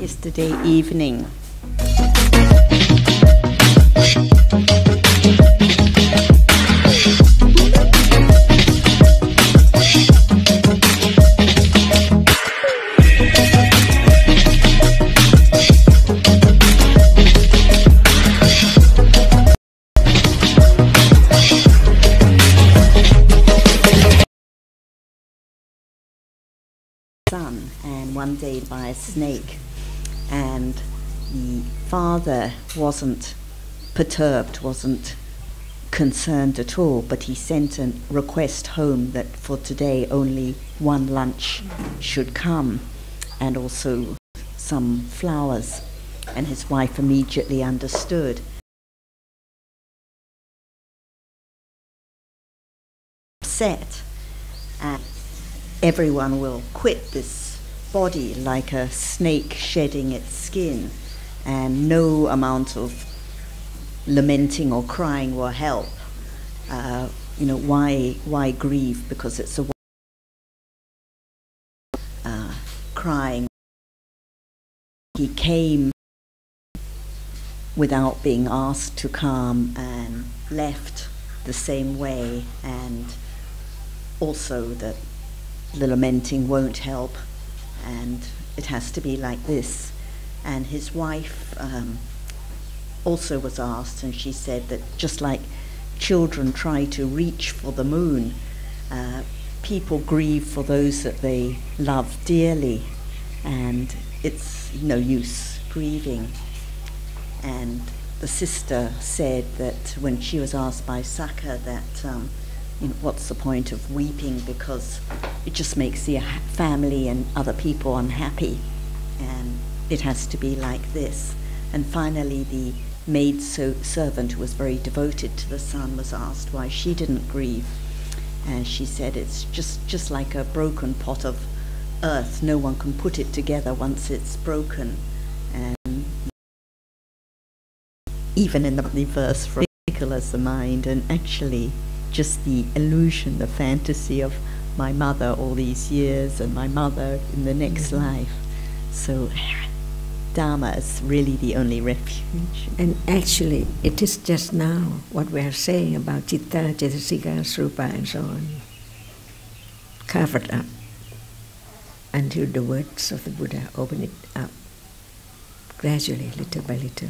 yesterday evening. Son, and one day by a snake, and the father wasn't perturbed, wasn't concerned at all, but he sent a request home that for today only one lunch should come, and also some flowers, and his wife immediately understood. Upset, and everyone will quit this body like a snake shedding its skin, and no amount of lamenting or crying will help. Why grieve because it's a crying? He came without being asked to come and left the same way, and also that the lamenting won't help, and it has to be like this. And his wife also was asked, and she said that just like children try to reach for the moon, people grieve for those that they love dearly, and it's no use grieving. And the sister said that when she was asked by Saka that what's the point of weeping, because it just makes the family and other people unhappy, and it has to be like this. And finally the maid servant, who was very devoted to the son, was asked why she didn't grieve, and she said it's just like a broken pot of earth, no one can put it together once it's broken. And even in the verse, ridiculous the mind, and actually just the illusion, the fantasy of my mother all these years and my mother in the next life. So Dharma is really the only refuge. And actually it is just now what we are saying about Citta, Cetasika, Srupa and so on, covered up until the words of the Buddha open it up gradually, little by little.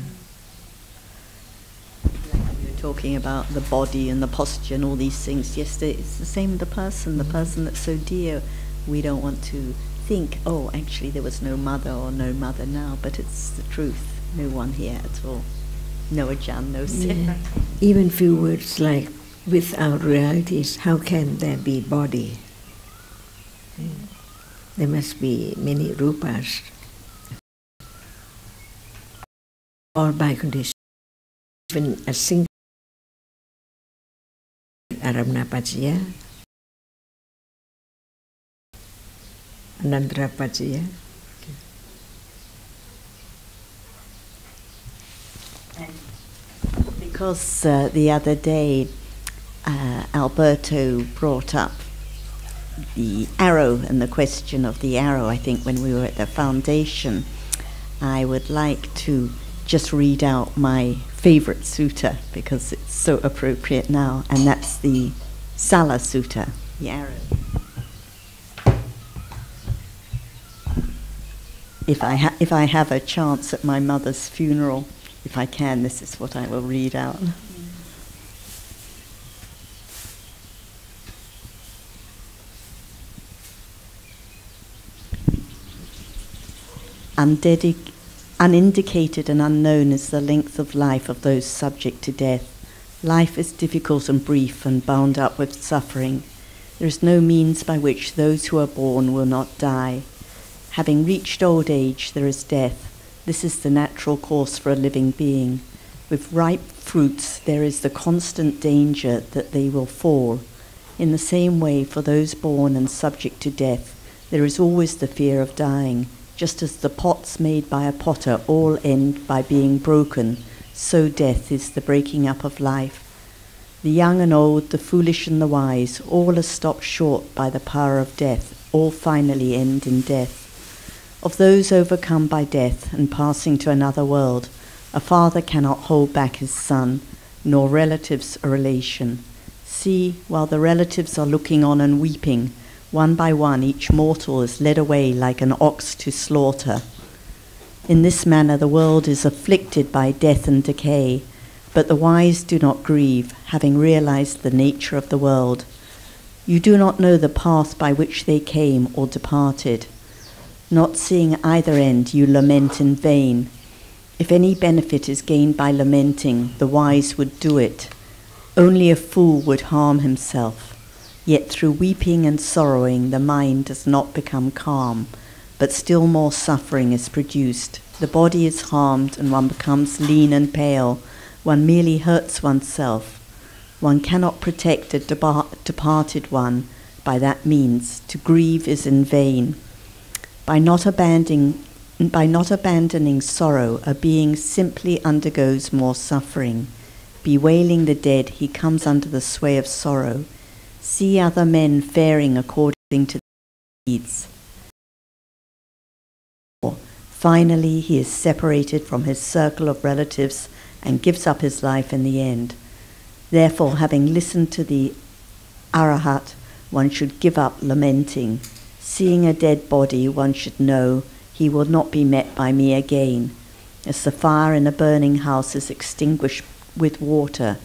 Talking about the body and the posture and all these things yesterday, it's the same with the person that's so dear. We don't want to think, oh, actually there was no mother or no mother now, but it's the truth. No one here at all. No Ajahn, no Sita. Yeah. Even few words like, without realities, how can there be body? There must be many rupas. Or by condition, even a single Aramna Pacaya, Anandra Pacaya. Because the other day Alberto brought up the arrow and the question of the arrow, I think when we were at the foundation, I would like to just read out my favorite sutta because it's so appropriate now, and that's the Sala Sutta, the arrow. If I have a chance at my mother's funeral, if I can, this is what I will read out. Unindicated and unknown is the length of life of those subject to death. Life is difficult and brief and bound up with suffering. There is no means by which those who are born will not die. Having reached old age, there is death. This is the natural course for a living being. With ripe fruits, there is the constant danger that they will fall. In the same way, for those born and subject to death, there is always the fear of dying. Just as the pots made by a potter all end by being broken, so death is the breaking up of life. The young and old, the foolish and the wise, all are stopped short by the power of death, all finally end in death. Of those overcome by death and passing to another world, a father cannot hold back his son, nor relatives a relation. See, while the relatives are looking on and weeping, one by one each mortal is led away like an ox to slaughter. In this manner the world is afflicted by death and decay, but the wise do not grieve, having realized the nature of the world. You do not know the path by which they came or departed. Not seeing either end, you lament in vain. If any benefit is gained by lamenting, the wise would do it. Only a fool would harm himself. Yet through weeping and sorrowing, the mind does not become calm, but still more suffering is produced. The body is harmed and one becomes lean and pale. One merely hurts oneself. One cannot protect a departed one by that means. To grieve is in vain. By not abandoning sorrow, a being simply undergoes more suffering. Bewailing the dead, he comes under the sway of sorrow. See other men faring according to their deeds. Finally, he is separated from his circle of relatives and gives up his life in the end. Therefore, having listened to the Arahat, one should give up lamenting. Seeing a dead body, one should know he will not be met by me again. As the fire in a burning house is extinguished with water,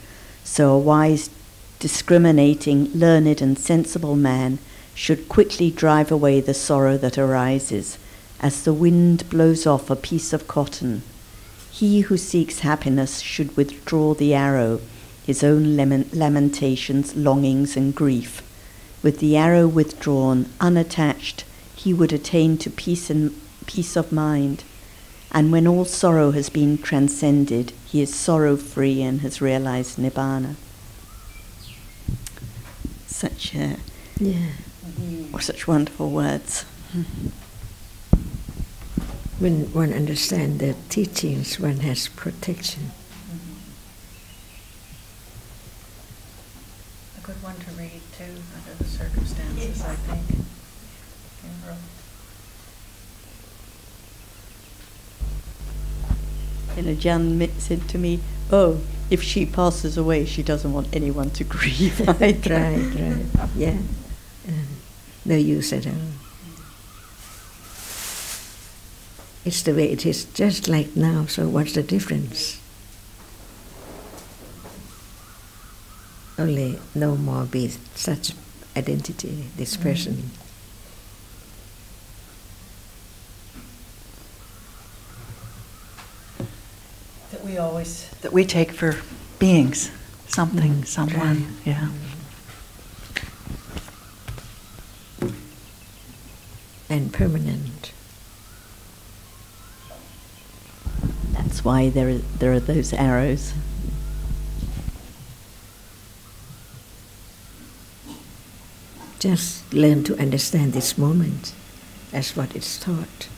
so a wise, discriminating, learned and sensible man should quickly drive away the sorrow that arises, as the wind blows off a piece of cotton. He who seeks happiness should withdraw the arrow, his own lamentations, longings and grief. With the arrow withdrawn, unattached, he would attain to peace of mind. And when all sorrow has been transcended, he is sorrow-free and has realized Nibbana. Such wonderful words. When one understands the teachings, one has protection. A good one to read too, under the circumstances, I think. Jan said to me, "Oh, if she passes away, she doesn't want anyone to grieve." Right, yeah. No use at all. It's the way it is, just like now, so what's the difference? Only no more be such identity, this person. That we take for beings, something, someone, right. Yeah. And permanent. That's why there are those arrows. Just learn to understand this moment as what it's taught.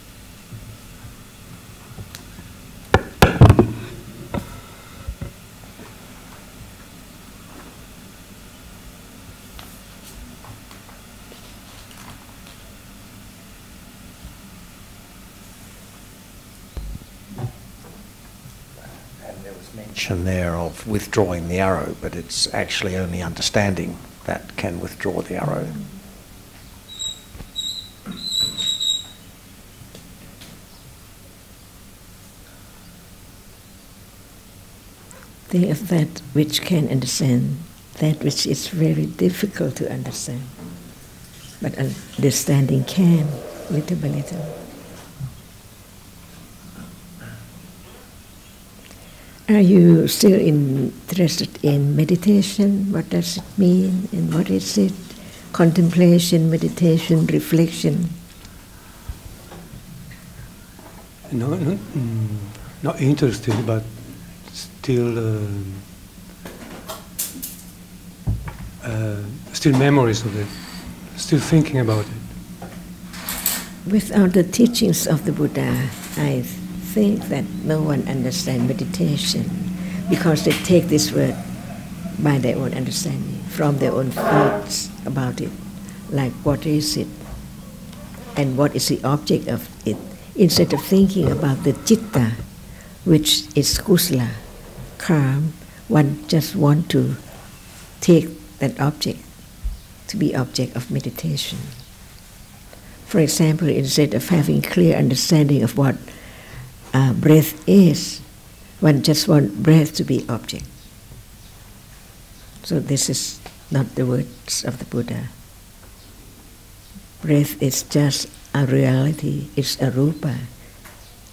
There of withdrawing the arrow, but it's actually only understanding that can withdraw the arrow. Think of that which can understand, that which is very difficult to understand. But understanding can, little by little. Are you still interested in meditation? What does it mean and what is it? Contemplation, meditation, reflection? No, not interested, but still memories of it, still thinking about it. Without the teachings of the Buddha, I think that no one understands meditation because they take this word by their own understanding, from their own thoughts about it, like what is it and what is the object of it. instead of thinking about the citta, which is kusala, calm, one just want to take that object to be object of meditation. For example, instead of having clear understanding of what breath is, one just wants breath to be object. So this is not the words of the Buddha. Breath is just a reality, it's a rupa.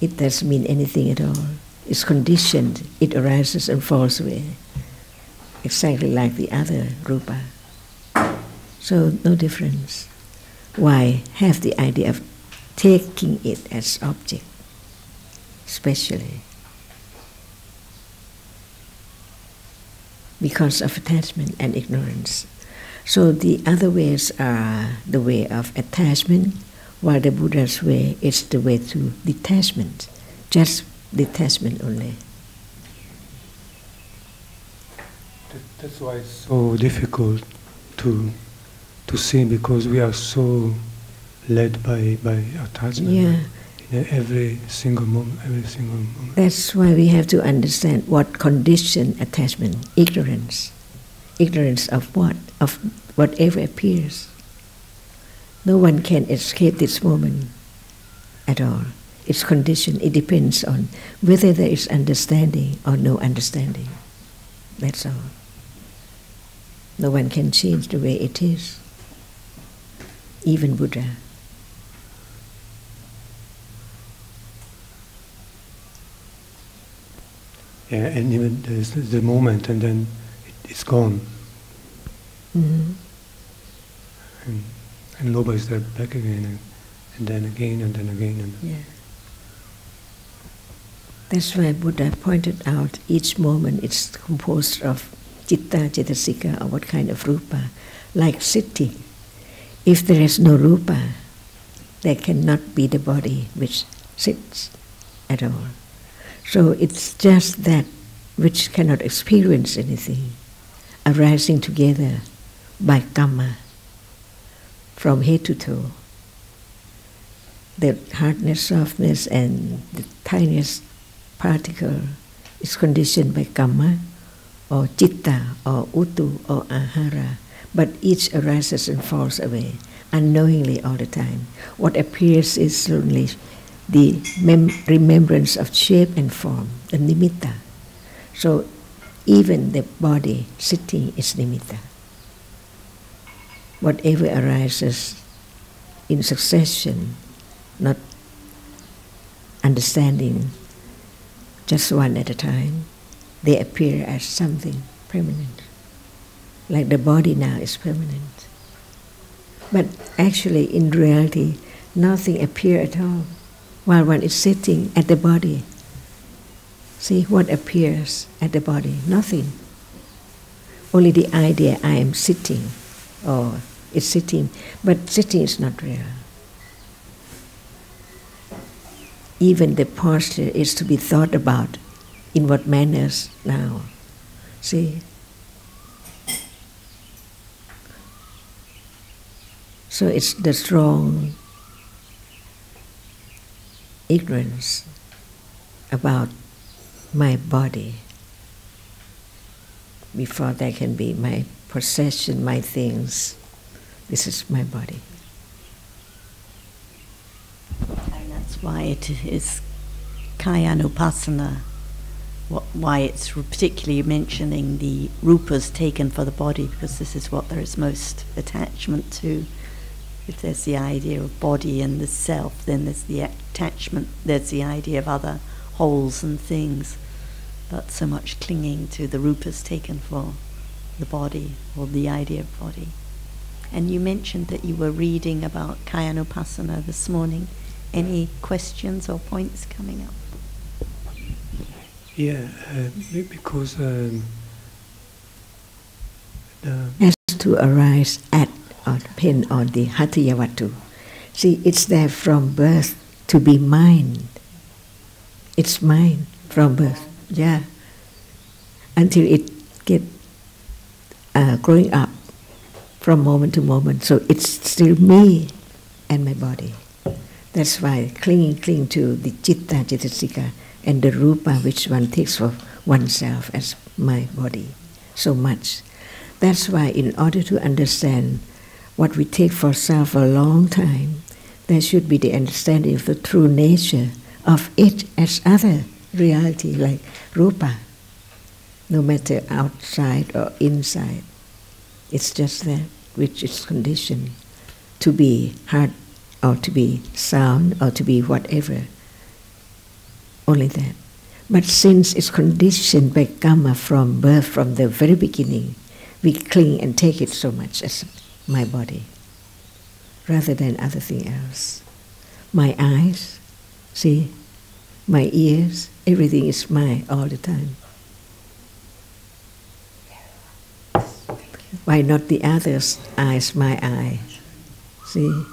It doesn't mean anything at all. It's conditioned, it arises and falls away, exactly like the other rupa. So no difference. Why have the idea of taking it as object, especially? Because of attachment and ignorance. So the other ways are the way of attachment, while the Buddha's way is the way to detachment, just detachment only. That's why it's so difficult to see, because we are so led by attachment. Yeah. In every single moment. That's why we have to understand what condition attachment, ignorance. Ignorance of what? Of whatever appears. No one can escape this moment at all. It's conditioned. It depends on whether there is understanding or no understanding. That's all. No one can change the way it is. Even Buddha. Yeah, and even there's the moment, and then it's gone. Mm-hmm. And Loba is there back again, and then again, and then again. And yeah. That's why Buddha pointed out each moment it's composed of citta, cetasika, or what kind of rupa, like sitting. If there is no rupa, there cannot be the body which sits at all. So it's just that which cannot experience anything, arising together by kamma, from head to toe. The hardness, softness, and the tiniest particle is conditioned by kamma, or citta, or utu, or ahara, but each arises and falls away, unknowingly all the time. What appears is only the remembrance of shape and form, the nimitta. So even the body sitting is nimitta. Whatever arises in succession, not understanding just one at a time, they appear as something permanent. Like the body now is permanent. But actually, in reality, nothing appears at all while one is sitting at the body. See what appears at the body? Nothing. Only the idea I am sitting, or it's sitting, but sitting is not real. Even the posture is to be thought about in what manners now. See? So it's the strong ignorance about my body before there can be my possession, my things. This is my body. And that's why it is kayanupassana, why it's particularly mentioning the rupas taken for the body, because this is what there is most attachment to. If there's the idea of body and the self, then there's the attachment, there's the idea of other wholes and things, but so much clinging to the rupas taken for the body, or the idea of body. And you mentioned that you were reading about kayanupassana this morning. Any questions or points coming up? yeah, because Has to arise at or depend on the hatiyawatu. See, it's there from birth to be mine. It's mine from birth, yeah. Until it get growing up from moment to moment. So it's still me and my body. That's why clinging to the citta, cittasika, and the rupa, which one takes for oneself as my body, so much. That's why in order to understand what we take for self for a long time, there should be the understanding of the true nature of it as other reality like rupa, no matter outside or inside. It's just that which is conditioned to be hard or to be sound or to be whatever. Only that. But since it's conditioned by karma from birth, from the very beginning, we cling and take it so much as my body, rather than other thing else. My eyes, see, my ears, everything is mine all the time. Why not the other's eyes, my eye? See?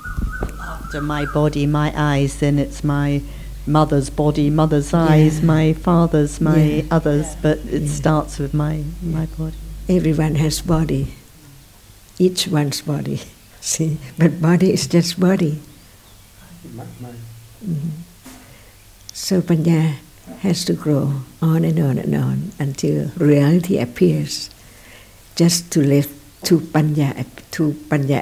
After my body, my eyes, then it's my mother's body, mother's eyes, my father's, my others, but it starts with my body. Everyone has body, each one's body, see? But body is just body. So panya has to grow on and on and on until reality appears. Just to let to panya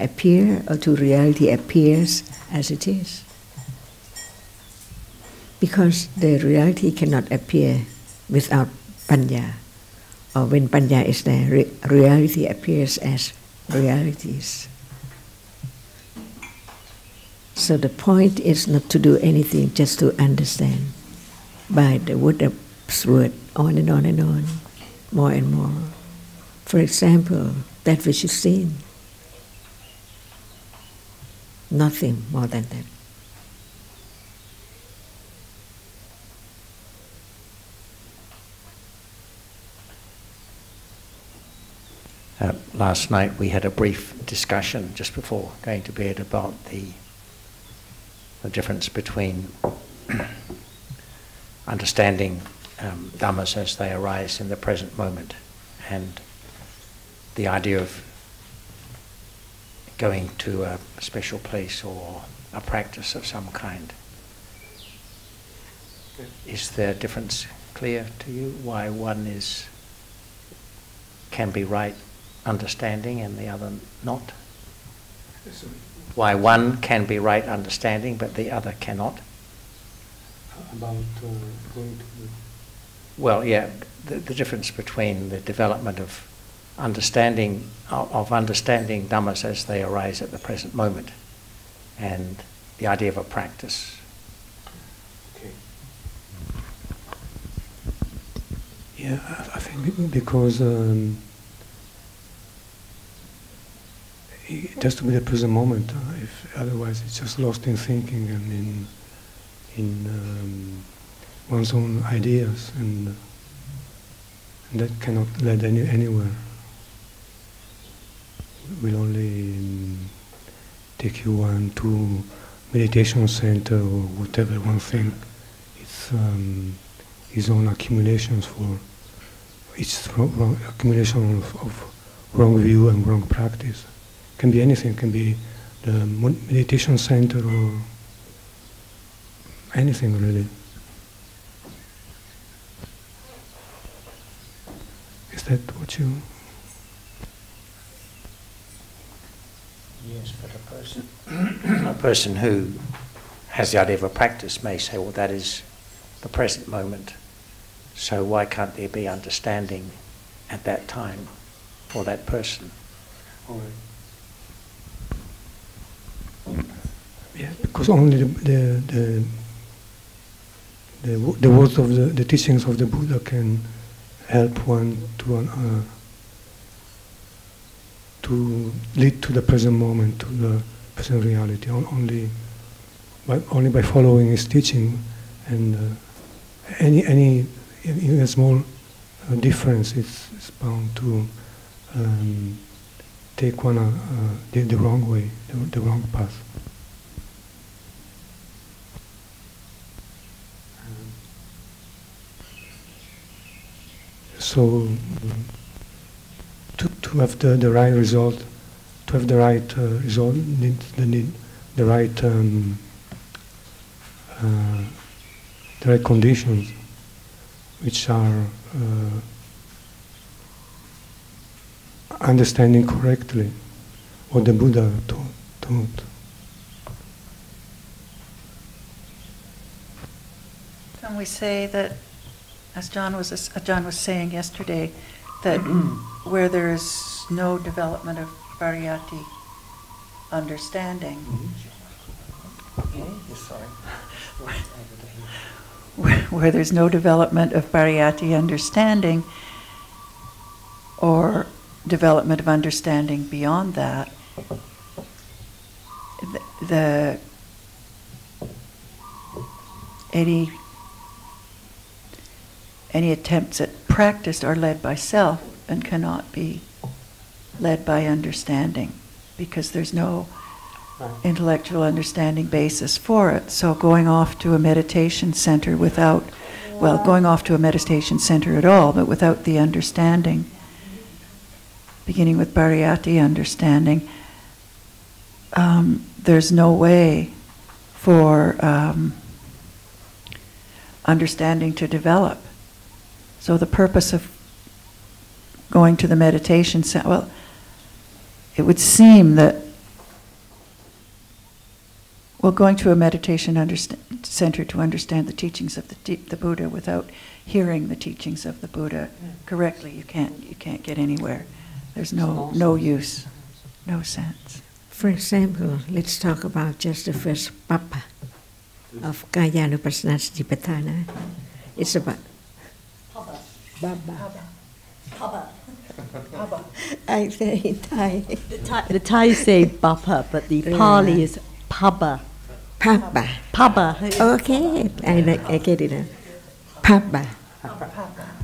appear or to reality appears as it is. Because the reality cannot appear without panya. Or when panya is there, reality appears as realities. So the point is not to do anything, just to understand by the Buddha's word on and on and on, more and more. For example, that which is seen. Nothing more than that. Last night we had a brief discussion just before going to bed about the difference between understanding dhammas as they arise in the present moment and the idea of going to a special place or a practice of some kind. Is the difference clear to you? Why one can be right understanding and the other not? Why one can be right understanding but the other cannot? About going to Well, yeah, the difference between the development of understanding dhammas as they arise at the present moment and the idea of a practice. Okay. Yeah, I think because it has to be the present moment. If otherwise, it's just lost in thinking and in one's own ideas, and that cannot lead anywhere. Will only take you one to meditation center or whatever one thing. It's his own accumulations for each accumulation of wrong view and wrong practice. Can be anything. Can be the meditation center or anything really. Is that what you? Yes, but a person who has the idea of a practice may say, well, that is the present moment, so why can't there be understanding at that time for that person? All right. Yeah, because only the words of the teachings of the Buddha can help one to lead to the present moment, to the present reality. Only by following his teaching, and any even a small difference is bound to take one the wrong way, the wrong path. So to have the right result, need the right there are conditions which are understanding correctly what the Buddha taught. Can we say that, as John was saying yesterday, that where there is no development of pariyatti understanding, where there's no development of pariyatti understanding, or development of understanding beyond that, any attempts at practice are led by self and cannot be led by understanding, because there's no intellectual understanding basis for it. So going off to a meditation center going off to a meditation center at all, but without the understanding, beginning with pariyatti understanding, there's no way for understanding to develop. So the purpose of going to the meditation center, it would seem that going to a meditation center to understand the teachings of the Buddha without hearing the teachings of the Buddha correctly, you can't get anywhere. There's no use, no sense. For example, let's talk about just the first papa of Kayanupassana Satipatthana. It's about Baba. I say in Thai. The Thai say bapa, but the Pali is paba. Papa. Paba. Okay, I get it now. Papa.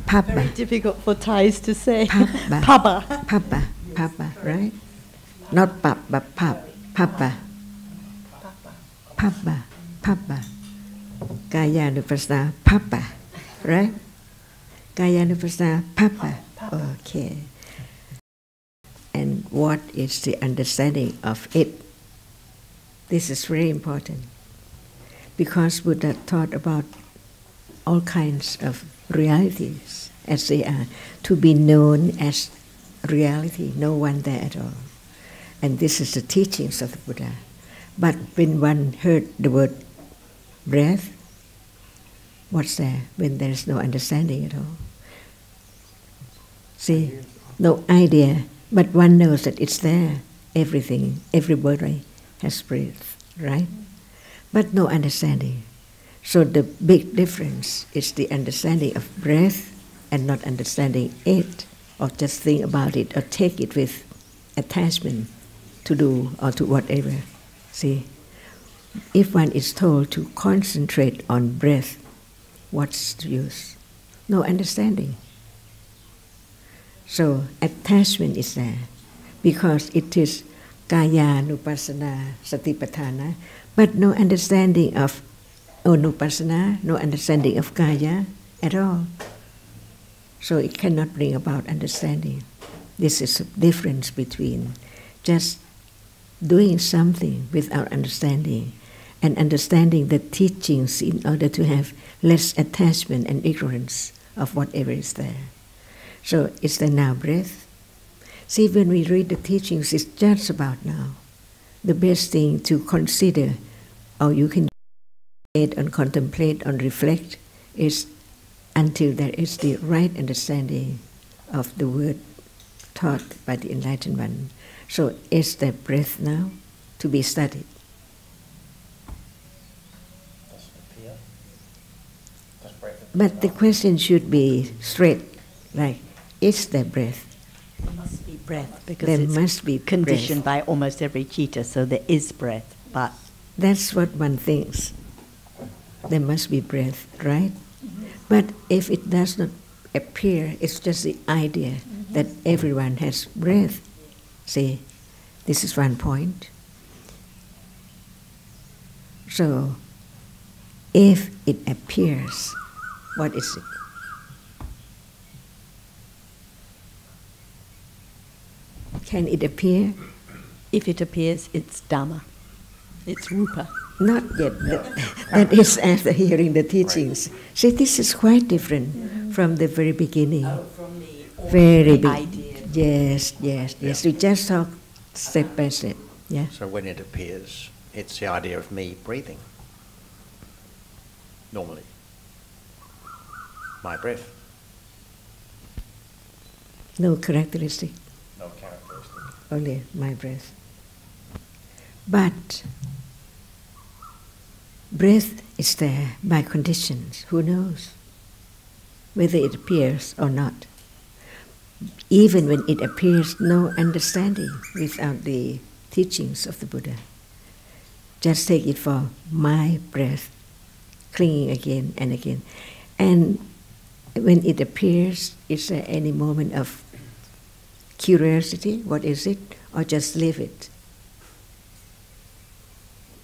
Papa. Very difficult for Thais to say. Papa. Paba. Papa, right? Not pap, but pap. Papa. Papa. Kayanupassana, Papa, right? Kayanupassana, Papa. Okay. And what is the understanding of it? This is very important, because Buddha taught about all kinds of realities as they are, to be known as reality, no one there at all. And this is the teachings of the Buddha. But when one heard the word breath, what's there when there is no understanding at all? See, no idea, but one knows that it's there. Everything, everybody has breath, right? But no understanding. So the big difference is the understanding of breath and not understanding it, or just think about it or take it with attachment to do or to whatever. See, if one is told to concentrate on breath, what's the use? No understanding. So attachment is there, because it is Kayanupassana Satipatthana, but no understanding of Anupassana, no understanding of Kaya at all. So it cannot bring about understanding. This is a difference between just doing something without understanding and understanding the teachings in order to have less attachment and ignorance of whatever is there. So is there now breath? See, when we read the teachings, it's just about now. The best thing to consider, or you can meditate and contemplate and reflect, is until there is the right understanding of the word taught by the Enlightened One. So is there breath now to be studied? But the question should be straight, like, is there breath? There must be breath, because there it's must be conditioned breath. by almost every citta, so there is breath, but... That's what one thinks. There must be breath, right? Mm-hmm. But if it does not appear, it's just the idea that everyone has breath. See, this is one point. So, if it appears, what is it? Can it appear? If it appears, it's Dhamma. It's Rupa. Not yet. That is after hearing the teachings. See, this is quite different from the very beginning. From the Very big. idea. Yes. We just talk step by step. Yeah. So when it appears, it's the idea of me breathing. Normally. My breath. No characteristic, No characteristic. only my breath. But breath is there by conditions. Who knows whether it appears or not? Even when it appears, no understanding without the teachings of the Buddha. Just take it for my breath, clinging again and again. And when it appears, is there any moment of curiosity? What is it? Or just leave it?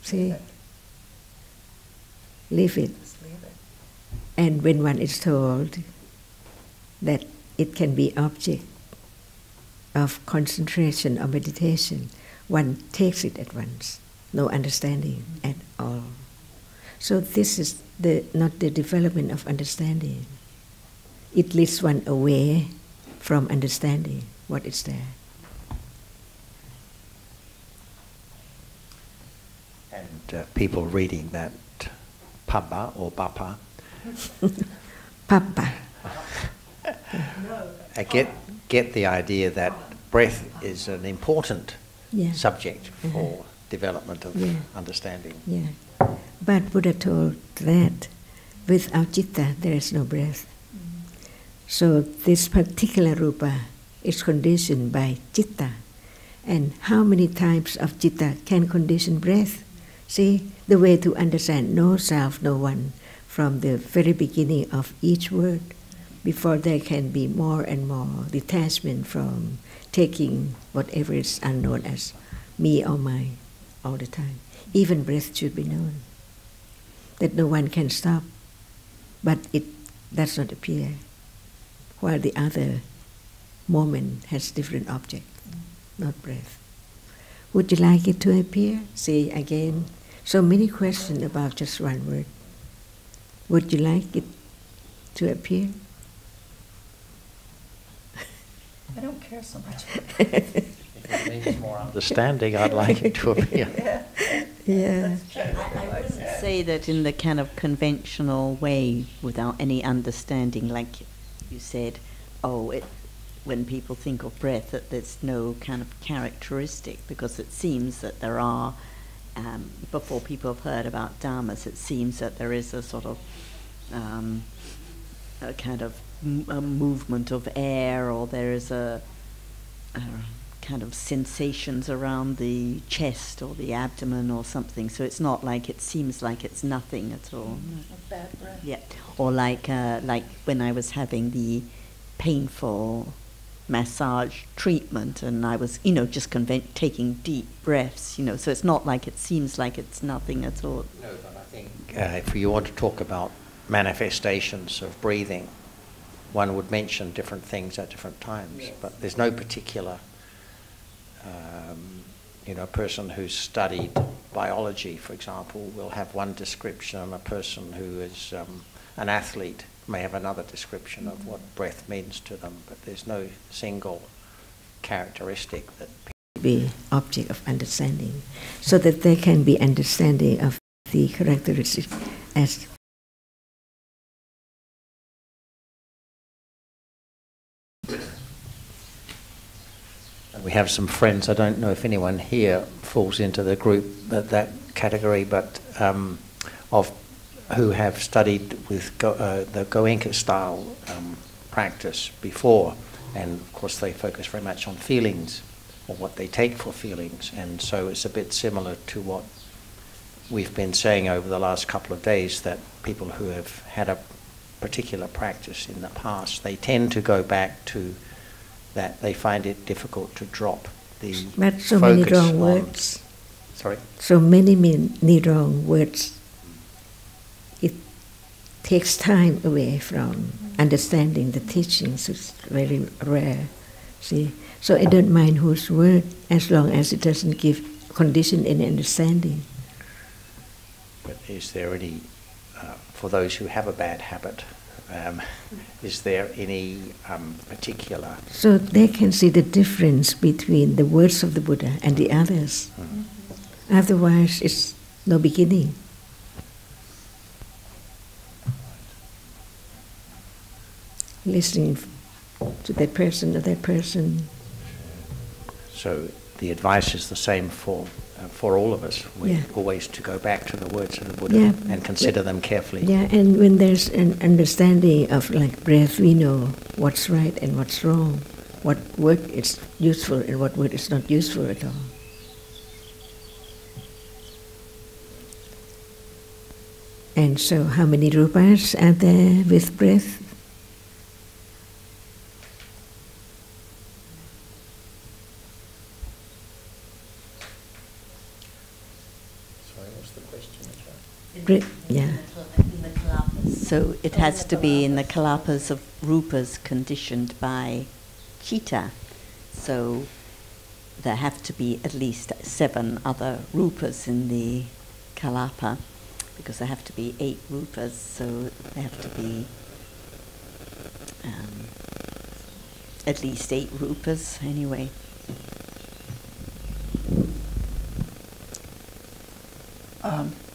See? Leave it. And when one is told that it can be object of concentration or meditation, one takes it at once. No understanding at all. So this is not the development of understanding. It leads one away from understanding what is there. And people reading that pabba or bapa Papa. get the idea that breath is an important Yeah. subject for development of Yeah. understanding. Yeah. But Buddha told that without citta there is no breath. So this particular rupa is conditioned by citta. And how many types of citta can condition breath? See, the way to understand no self, no one, from the very beginning of each word, before there can be more and more detachment from taking whatever is unknown as me or mine all the time. Even breath should be known, that no one can stop, but it does not appear, while the other moment has different object, not breath. Would you like it to appear? See again, so many questions about just one word. Would you like it to appear? I don't care so much. If it needs more understanding, I'd like it to appear. Yeah. I wouldn't say that in the kind of conventional way without any understanding, like you said, when people think of breath, that there's no kind of characteristic, because it seems that there are, before people have heard about dhammas, it seems that there is a sort of a kind of a movement of air, or there is a kind of sensations around the chest or the abdomen or something. So it's not like it seems like it's nothing at all. A bad breath. Yeah, or like when I was having the painful massage treatment, and I was, just taking deep breaths, so it's not like it seems like it's nothing at all. No, but I think if you want to talk about manifestations of breathing, one would mention different things at different times, yes. But there's no particular, a person who's studied biology, for example, will have one description, and a person who is an athlete may have another description of what breath means to them, but there's no single characteristic that be object of understanding, so that there can be understanding of the characteristic as we have some friends, I don't know if anyone here falls into the group, that category, but of who have studied with the Goenka style practice before, and of course they focus very much on feelings, or what they take for feelings, and so it's a bit similar to what we've been saying over the last couple of days, that people who have had a particular practice in the past, they tend to go back to that. They find it difficult to drop the but so focus many wrong on, words. Sorry? So many wrong words. It takes time away from understanding the teachings. It's very rare. See? So I don't mind whose word, as long as it doesn't give condition any understanding. is there any, for those who have a bad habit, is there any particular... So they can see the difference between the words of the Buddha and the others. Otherwise, it's no beginning. Listening to that person or that person. So the advice is the same for all of us. We always to go back to the words of the Buddha and consider them carefully. Yeah, and when there's an understanding of like breath, we know what's right and what's wrong, what word is useful and what word is not useful at all. And so how many rupas are there with breath? Yeah. So it has to be in the kalapas of rupas conditioned by citta. So there have to be at least 7 other rupas in the kalapa, because there have to be 8 rupas, so there have to be at least 8 rupas anyway.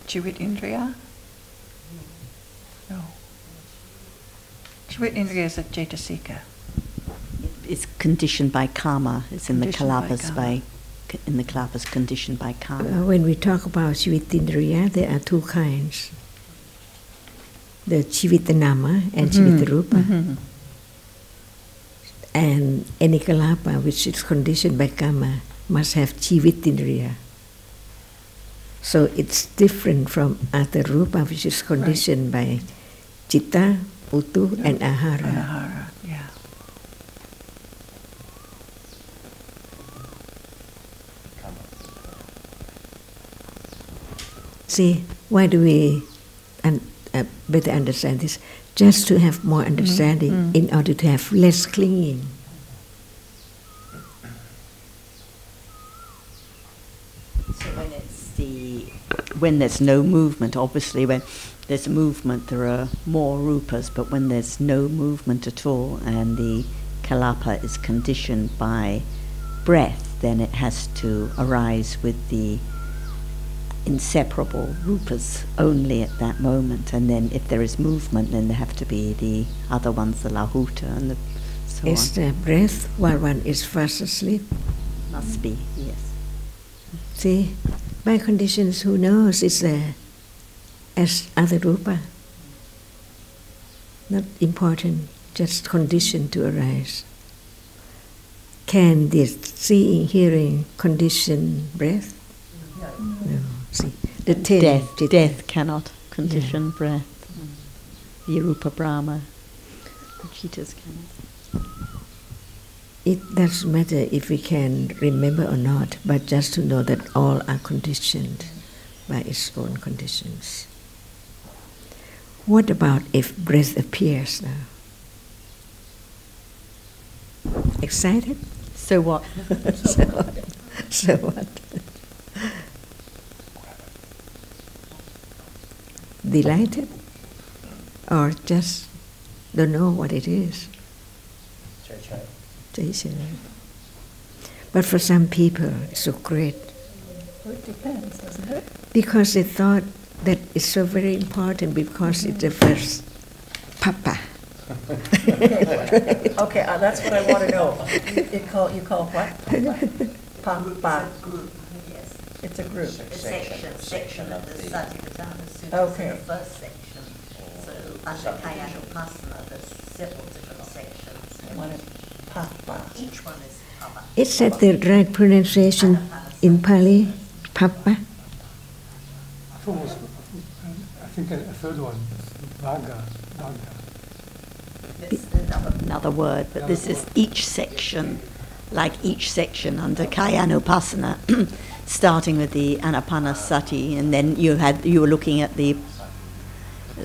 Jivit Indriya? No. Jivit Indriya is a Cetasika. It's conditioned by karma. It's in the kalapas conditioned by karma. When we talk about Jivitindriya, there are 2 kinds. The Jivit-Dhamma and Jivit-Rupa. And any kalapa which is conditioned by karma must have Jivitindriya. So it's different from other rupa, which is conditioned by citta, utu, and ahara. Yeah. See, why do we better understand this? Just to have more understanding in order to have less clinging. When there's no movement, obviously when there's movement there are more rupas, but when there's no movement at all and the kalapa is conditioned by breath, then it has to arise with the inseparable rupas only at that moment, and then if there is movement then there have to be the other ones, the lahuta and the so on. Is the breath while one is fast asleep? Must be, yes. See, by conditions, who knows, it's there as other rupa. Not important, just conditioned to arise. Can this seeing, hearing condition breath? No. See, the death cannot condition breath. The Rupa Brahma, the Chittas cannot. It doesn't matter if we can remember or not, but just to know that all are conditioned by its own conditions. What about if breath appears now? Excited? So what? So what? Delighted? Or just don't know what it is? But for some people, it's so great. Well, it depends, doesn't it? Because they thought that it's so very important because it's the first papa. Okay, that's what I want to know. You call what? Papa. Yes. It's a group. Section of the Satipatthana Sutta. Okay. The first section. So under Kayanupasana, there's several different sections. One is Papa. Each one is Papa. Is that the right pronunciation in Pali? Papa? I think a third one, Bhaga. Another word, but this is each section, like each section under Kayanupasana, starting with the Anapanasati, and then you were looking at the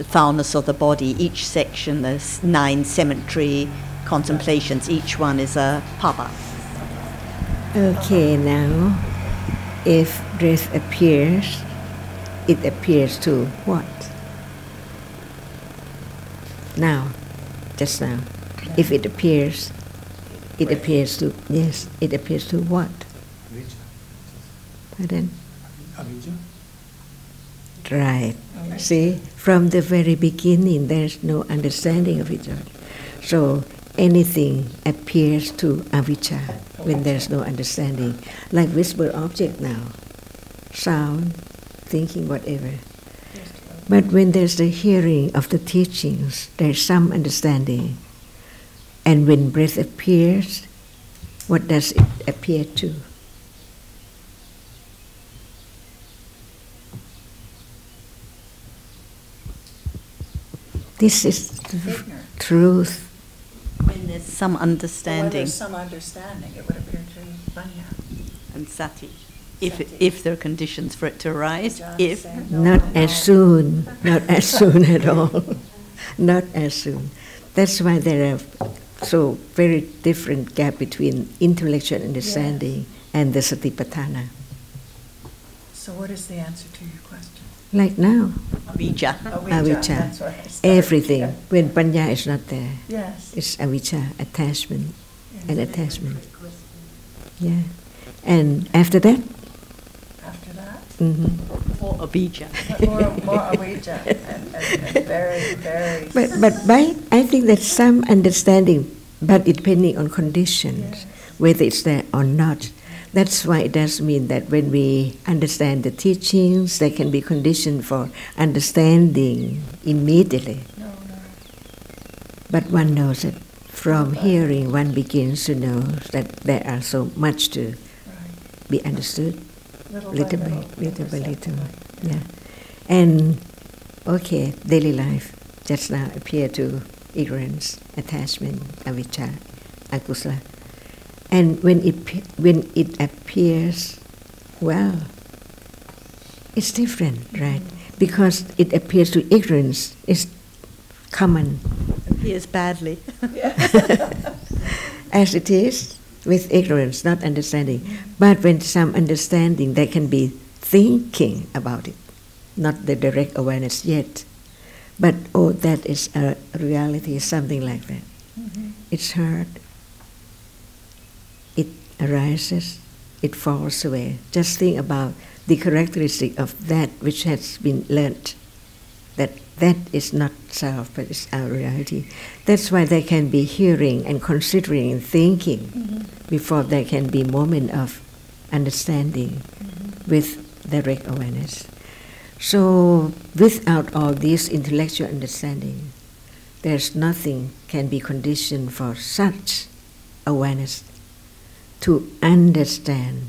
foulness of the body. Each section, there's 9 cemetery contemplations. Each one is a papa. Okay, now, if breath appears, it appears to what? Now, just now. If it appears to, yes, it appears to what? Pardon? Right. See, from the very beginning, there's no understanding of each other. So anything appears to avijja when there's no understanding. Like visible object now, sound, thinking, whatever. But when there's the hearing of the teachings, there's some understanding. And when breath appears, what does it appear to? This is the truth. When there's some understanding. When there's some understanding, it would appear to Vanya. And sati. If there are conditions for it to arise, if. Not as soon at all. Not as soon. That's why there are so very different gap between intellectual understanding and the satipatthana. So what is the answer to your question? Like now, Avijja. avijja. That's where I started. Everything. Yeah. When panya is not there, Yes. it's avijja, attachment, Yes. and attachment. Yeah. And after that, After that, Or avijja. more avijja and very, very. but I think that some understanding, but it depending on conditions, whether it's there or not. That's why it does mean that when we understand the teachings, there can be condition for understanding immediately. No. But one knows that from hearing, one begins to know that there are so much to Right. be understood, little by little. Yeah. And, okay, daily life just now appear to ignorance, attachment, avijja, akusala. And when it appears, well, it's different, right? Because it appears to ignorance, it's common. Appears badly. As it is with ignorance, not understanding. But when some understanding, there can be thinking about it, not the direct awareness yet. But, oh, that is a reality, something like that. It's heard. It arises, it falls away. Just think about the characteristic of that which has been learnt, that is not self, but it's our reality. That's why there can be hearing and considering and thinking before there can be moment of understanding with direct awareness. So without all this intellectual understanding, there's nothing can be conditioned for such awareness to understand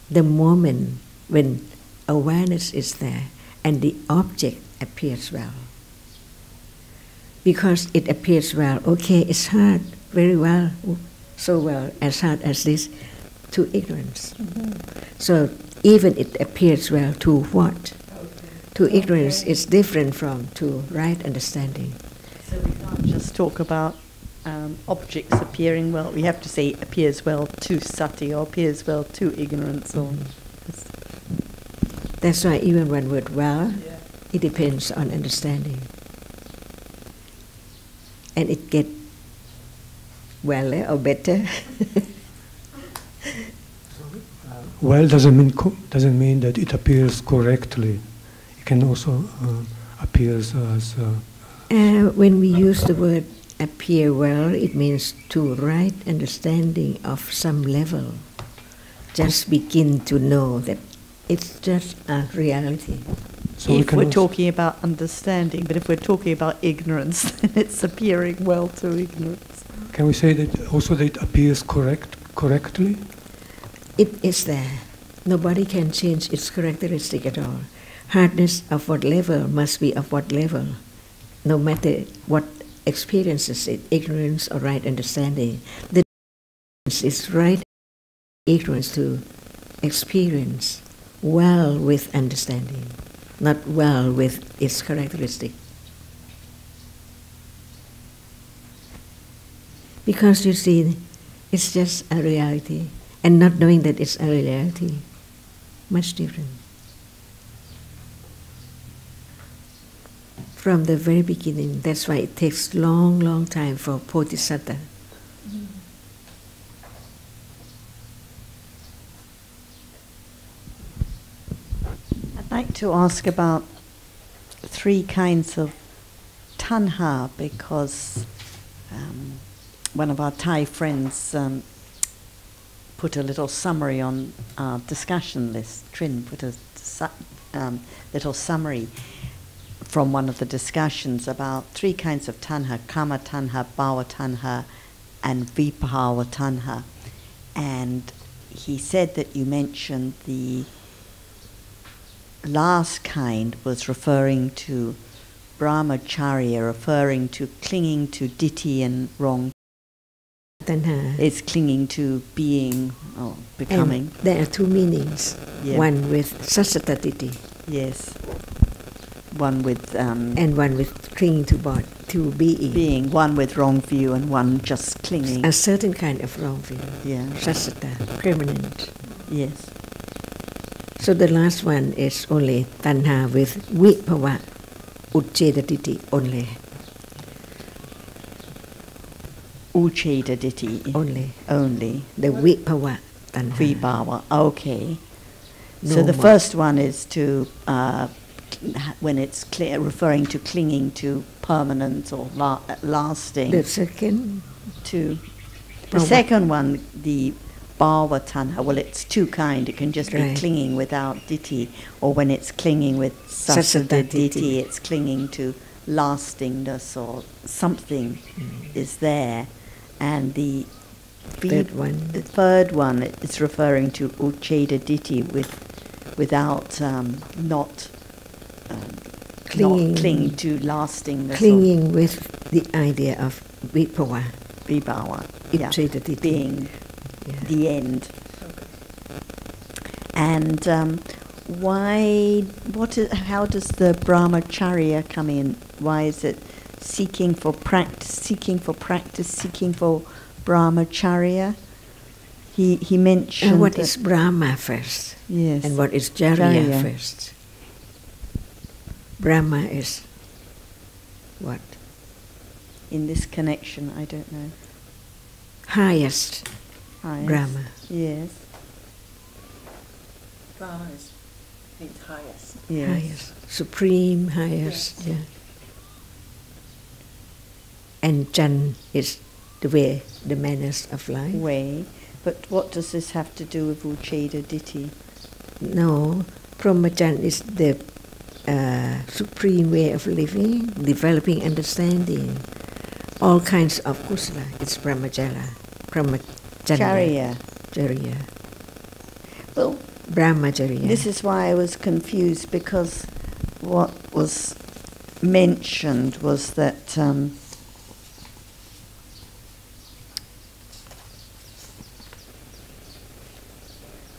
the moment when awareness is there and the object appears well. Because it appears well, okay, it's hard, very well, so well, as hard as this, to ignorance. So even it appears well to what? To ignorance is different from to right understanding. So we can't just talk about objects appearing well. We have to say appears well to sati or appears well to ignorance. Or That's why even one word well, it depends on understanding. And it get well or better. Well doesn't mean that it appears correctly. It can also appears as. When we use the word appear well, it means to right understanding of some level. Just begin to know that it's just a reality. So if we're talking about understanding, but if we're talking about ignorance, then it's appearing well to ignorance. Can we say that also that it appears correctly? It is there. Nobody can change its characteristic at all. Hardness of what level must be of what level, no matter what experiences it, ignorance or right understanding. The difference is right ignorance to experience well with understanding, not well with its characteristic. Because you see, it's just a reality, and not knowing that it's a reality, much different. From the very beginning. That's why it takes long time for Bodhisattva. I'd like to ask about 3 kinds of tanha, because one of our Thai friends put a little summary on our discussion list. Trin put a little summary from one of the discussions about 3 kinds of tanha: kama tanha, bhava tanha, and vibhava tanha. And he said that you mentioned the last kind was referring to brahmacharya, referring to clinging to ditthi and wrong. Tanha. It's clinging to being or becoming. And there are 2 meanings. Yeah. One with sasatatiti. Yes. One with and one with clinging to being. Being, one with wrong view and one just clinging. A certain kind of wrong view. Yeah. Sasata, permanent. Yes. So the last one is only tanha with vibhava uchcedatiti only. Uchcedatiti. Only. The vibhava tanha. Vibhava. Okay. No so the more. first one is to when it's referring to clinging to permanent or lasting. The second? The second one, the bhava tanha, well, it's 2 kind. It can just be clinging without ditthi, or when it's clinging with sassada ditthi, it's clinging to lastingness or something is there. And the third one is referring to uchcheda ditthi without not clinging to lastingness. Clinging with the idea of vibhava. Vibhava, yeah, Uchcedatiti. being the end. And how does the brahmacharya come in? Why is it seeking for brahmacharya? He mentioned what is Brahma first? Yes. And what is Charya first? Brahma is what? In this connection, I don't know. Highest. Brahma. Yes. Brahma means highest. Yes. Highest. Supreme, highest. Yes. Yeah. And Chan is the way, the manners of life. Way. But what does this have to do with Uchcheda Ditthi? No. Brahmacharya is the supreme way of living, developing understanding. All kinds of kusala. It's brahmacharya. Charya. Charya. Well, brahmacharya. This is why I was confused, because what was mentioned was that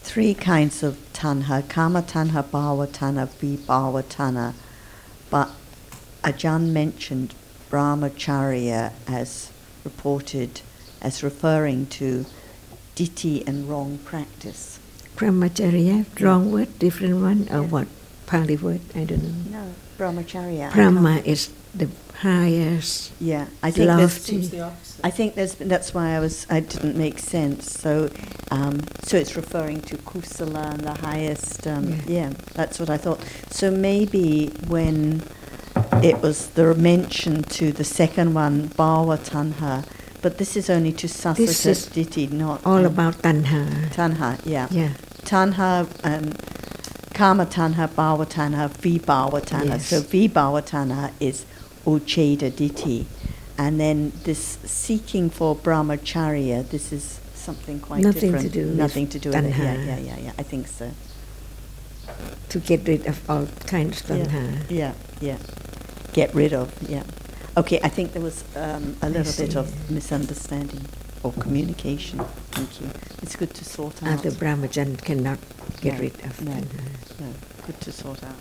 three kinds of tanha: kama tanha, bhava tanha, vibhava tanha. But Ajahn mentioned brahmacharya as reported as referring to ditthi and wrong practice. Brahmacharya, wrong word, different one, or what? Pali word, I don't know. No, brahmacharya. Brahma is the highest. Yeah, I think lofty. That's why I didn't make sense. So it's referring to kusala and the highest. Yeah, that's what I thought. So maybe when it was the mention to the second one, bhava tanha, but this is only to sasata ditthi, not all about tanha. Tanha, yeah. Yeah. Tanha, kama tanha, bhava tanha, vibhava tanha. Yes. So vibhava tanha is uchcheda ditthi. And then this seeking for brahmacharya, this is something quite different. Nothing to do with it. Yeah, I think so. To get rid of all kinds of tanha. Yeah. Get rid of, yeah. Okay, I think there was a little bit of misunderstanding or communication. Thank you. It's good to sort out. The brahmacharya cannot get rid of tanha. No, good to sort out.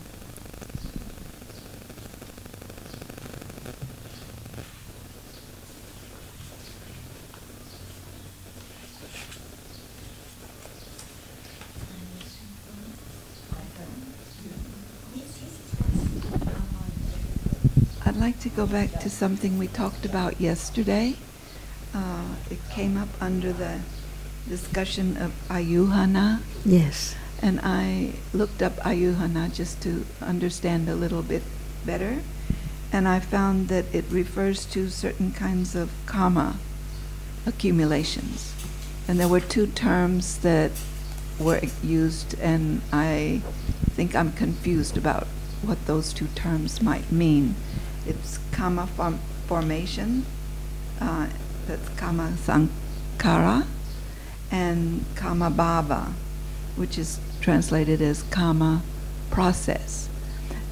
I'd like to go back to something we talked about yesterday. It came up under the discussion of ayuhana. Yes. And I looked up ayuhana just to understand a little bit better. And I found that it refers to certain kinds of karma accumulations. And there were two terms that were used, and I think I'm confused about what those two terms might mean. It's karma formation, that's karma sankhara, and karma bhava, which is translated as karma process.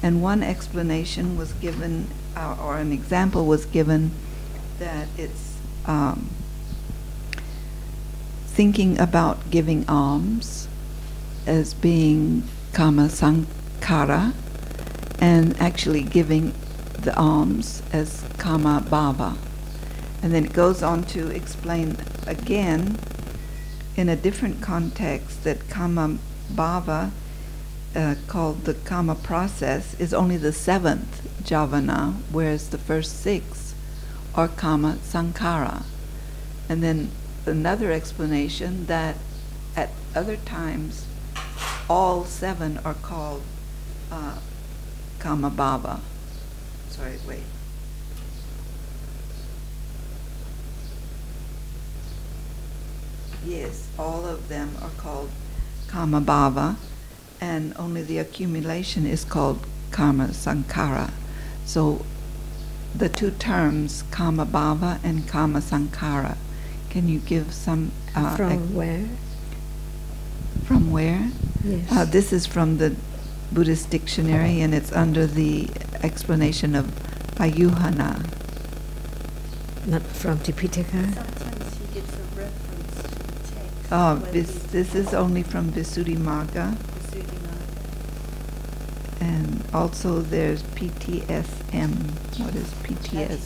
And one explanation was given, or an example was given, that it's thinking about giving alms as being karma sankhara, and actually giving the alms as karma bhava. And then it goes on to explain again in a different context that karma bhava, called the karma process, is only the 7th jhavana, whereas the first 6 are karma sankhara. And then another explanation that at other times all 7 are called karma bhava. Sorry, wait. Yes, all of them are called karma bhava, and only the accumulation is called karma sankhara. So the two terms, karma bhava and karma sankhara, can you give some... from where? From where? Yes. This is from the Buddhist dictionary, and it's under the explanation of ayuhana. Not from Tipitaka? Sometimes he gives a reference to the text. This is only from Visuddhimagga. And also there's PTSM. What is PTS?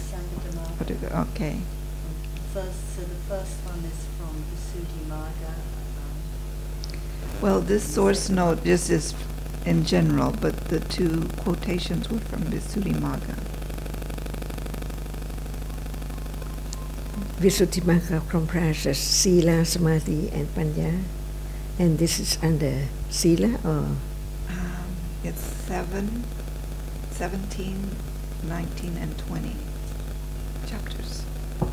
Okay. So the first one is from Visuddhimagga. Well, this source note just is in general, but the two quotations were from Visuddhimagga. Visuddhimagga comprises Sila, Samadhi, and Panya. And this is under Sila, or? It's 7, 17, 19, and 20 chapters.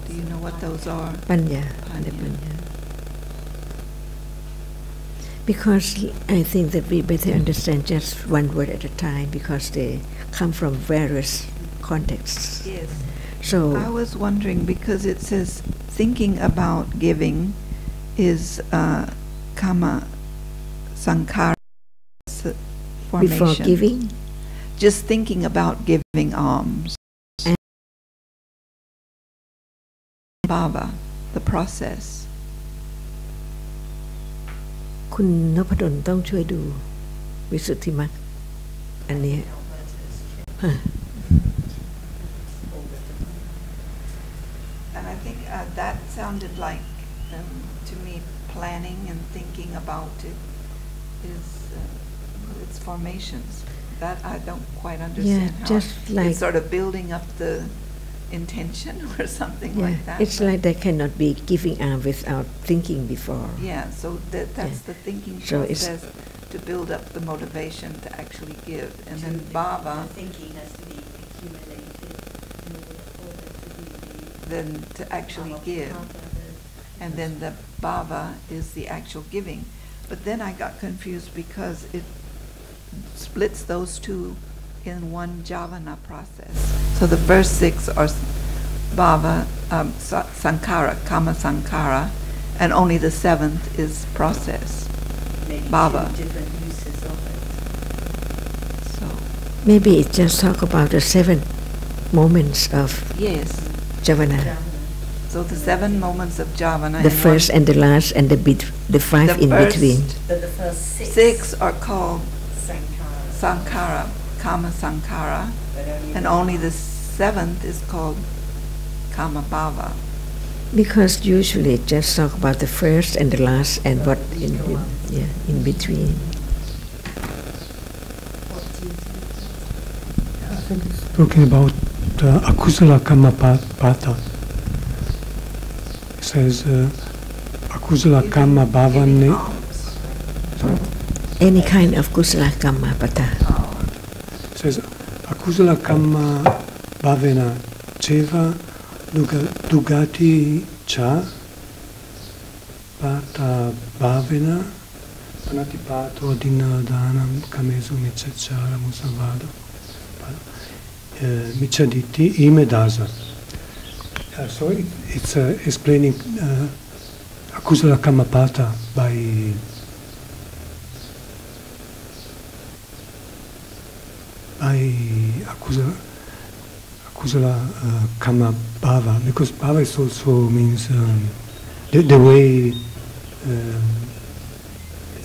Do you know what those are? Panya. Under Panya. Because I think that we better understand just one word at a time, because they come from various contexts. Yes. So I was wondering, because it says thinking about giving is karma sankhara formation. Before giving? Just thinking about giving alms. And bhava, the process. คุณนพดลต้องช่วยดูวิสุทธิมรรคอันนี้ And I think that sounded like, to me, planning and thinking about it is its formations. That I don't quite understand how just like it's sort of building up the intention or something like that. It's like they cannot be giving out without thinking before. Yeah, so that's the thinking process to build up the motivation to actually give. And then bhava, the thinking has to be accumulated in order for it to be then to actually give. And then the bhava is the actual giving. But then I got confused because it splits those two in one jhavana process. So the first 6 are bhava, sankhara, kama sankhara, and only the 7th is process, maybe bhava. 2 different uses of it. So maybe it just talk about the 7 moments of yes, jhavana. so the 7 moments of jhavana. The first and the last and the 5 in between. But the first 6 are called sankhara. sankhara, kama sankhara, and only the 7th is called kama bhava. Because usually it just talk about the first and the last and what in between. I think it's talking about the akusala kamma pata. It says akusala kamma bhavane. Any kind of kusala kamma pata. It says akusala kamma bhavena cheva dugati cha pata bhavena panatipato dinadhanam kamesu michachara musavado michaditi imedasa. So it's explaining akusala kamma pata by akusala kamma bhava, because bhava is also means the way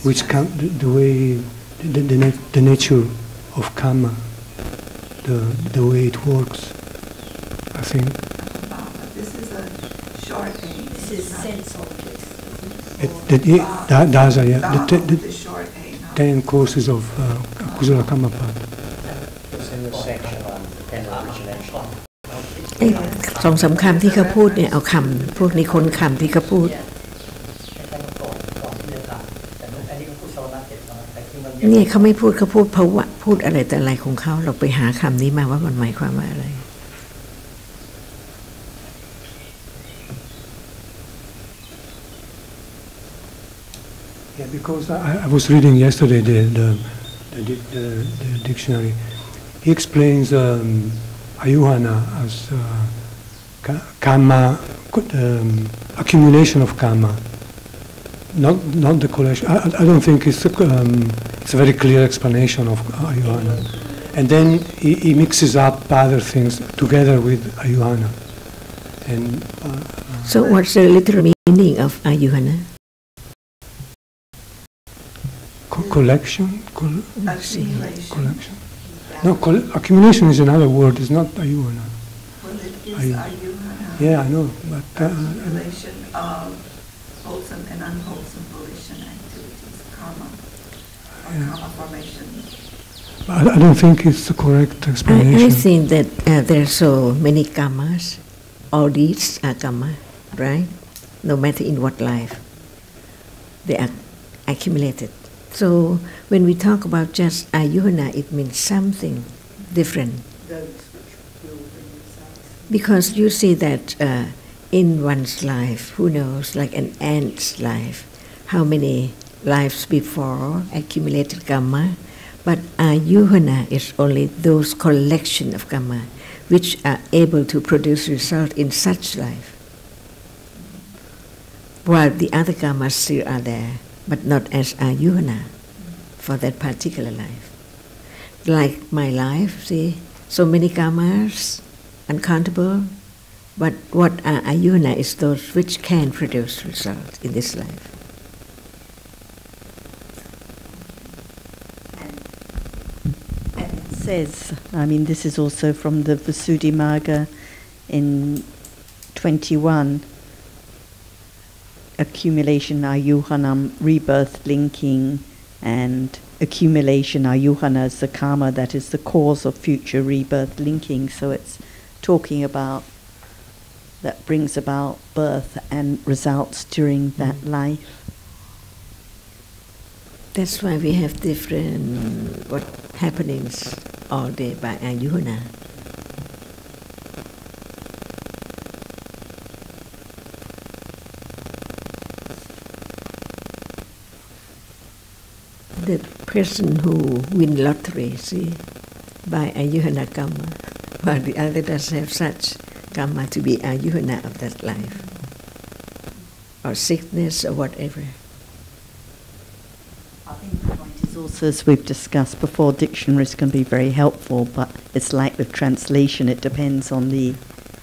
which the way the nature of karma, the way it works, I think. This is a short name. This is sense objects. Dasa, yeah. The short name. 10 courses of akusala kamma pata. It's in the section on pen origination. สองสามคำที่เขาพูดเนี่ยเอาคำพวกนี้ค้นคำที่เขาพูดเนี่ยเขาไม่พูดเขาพูดภาวะพูดอะไรแต่อะไรของเขาเราไปหาคำนี้มาว่ามันหมายความว่าอะไร Yeah, because I was reading yesterday the dictionary. He explains ayuhana as karma, accumulation of karma, not the collection. I don't think it's a very clear explanation of ayuhana. And then he mixes up other things together with ayuhana. And so what's the literal meaning of ayuhana? Collection? Accumulation. Collection? No, accumulation is another word. It's not ayuhana. Well, it is ayuhana. Yeah, I know, but Accumulation of wholesome and unwholesome volition activities, karma, or karma formation. I don't think it's the correct explanation. I think that there are so many karmas. All deeds are karma, right? No matter in what life, they are accumulated. So when we talk about just ayuhana, it means something different. Because you see that in one's life, who knows, like an ant's life, how many lives before accumulated karma, but ayuhana is only those collection of karma which are able to produce result in such life. While the other karmas still are there, but not as ayuhana for that particular life. Like my life, see, so many karmas, uncountable, but what are ayuhana is those which can produce result in this life. And it says, I mean, this is also from the Visuddhimagga in 21, accumulation ayuhanam, rebirth linking, and accumulation ayuhana is the karma that is the cause of future rebirth linking. So it's talking about that brings about birth and results during that life. That's why we have different happenings all day by ayuhana. The person who win lottery, see, by ayuhana karma, while the other doesn't have such karma to be ayuhana of that life, or sickness or whatever. I think the point is also, as we've discussed before, dictionaries can be very helpful, but it's like with translation, it depends on the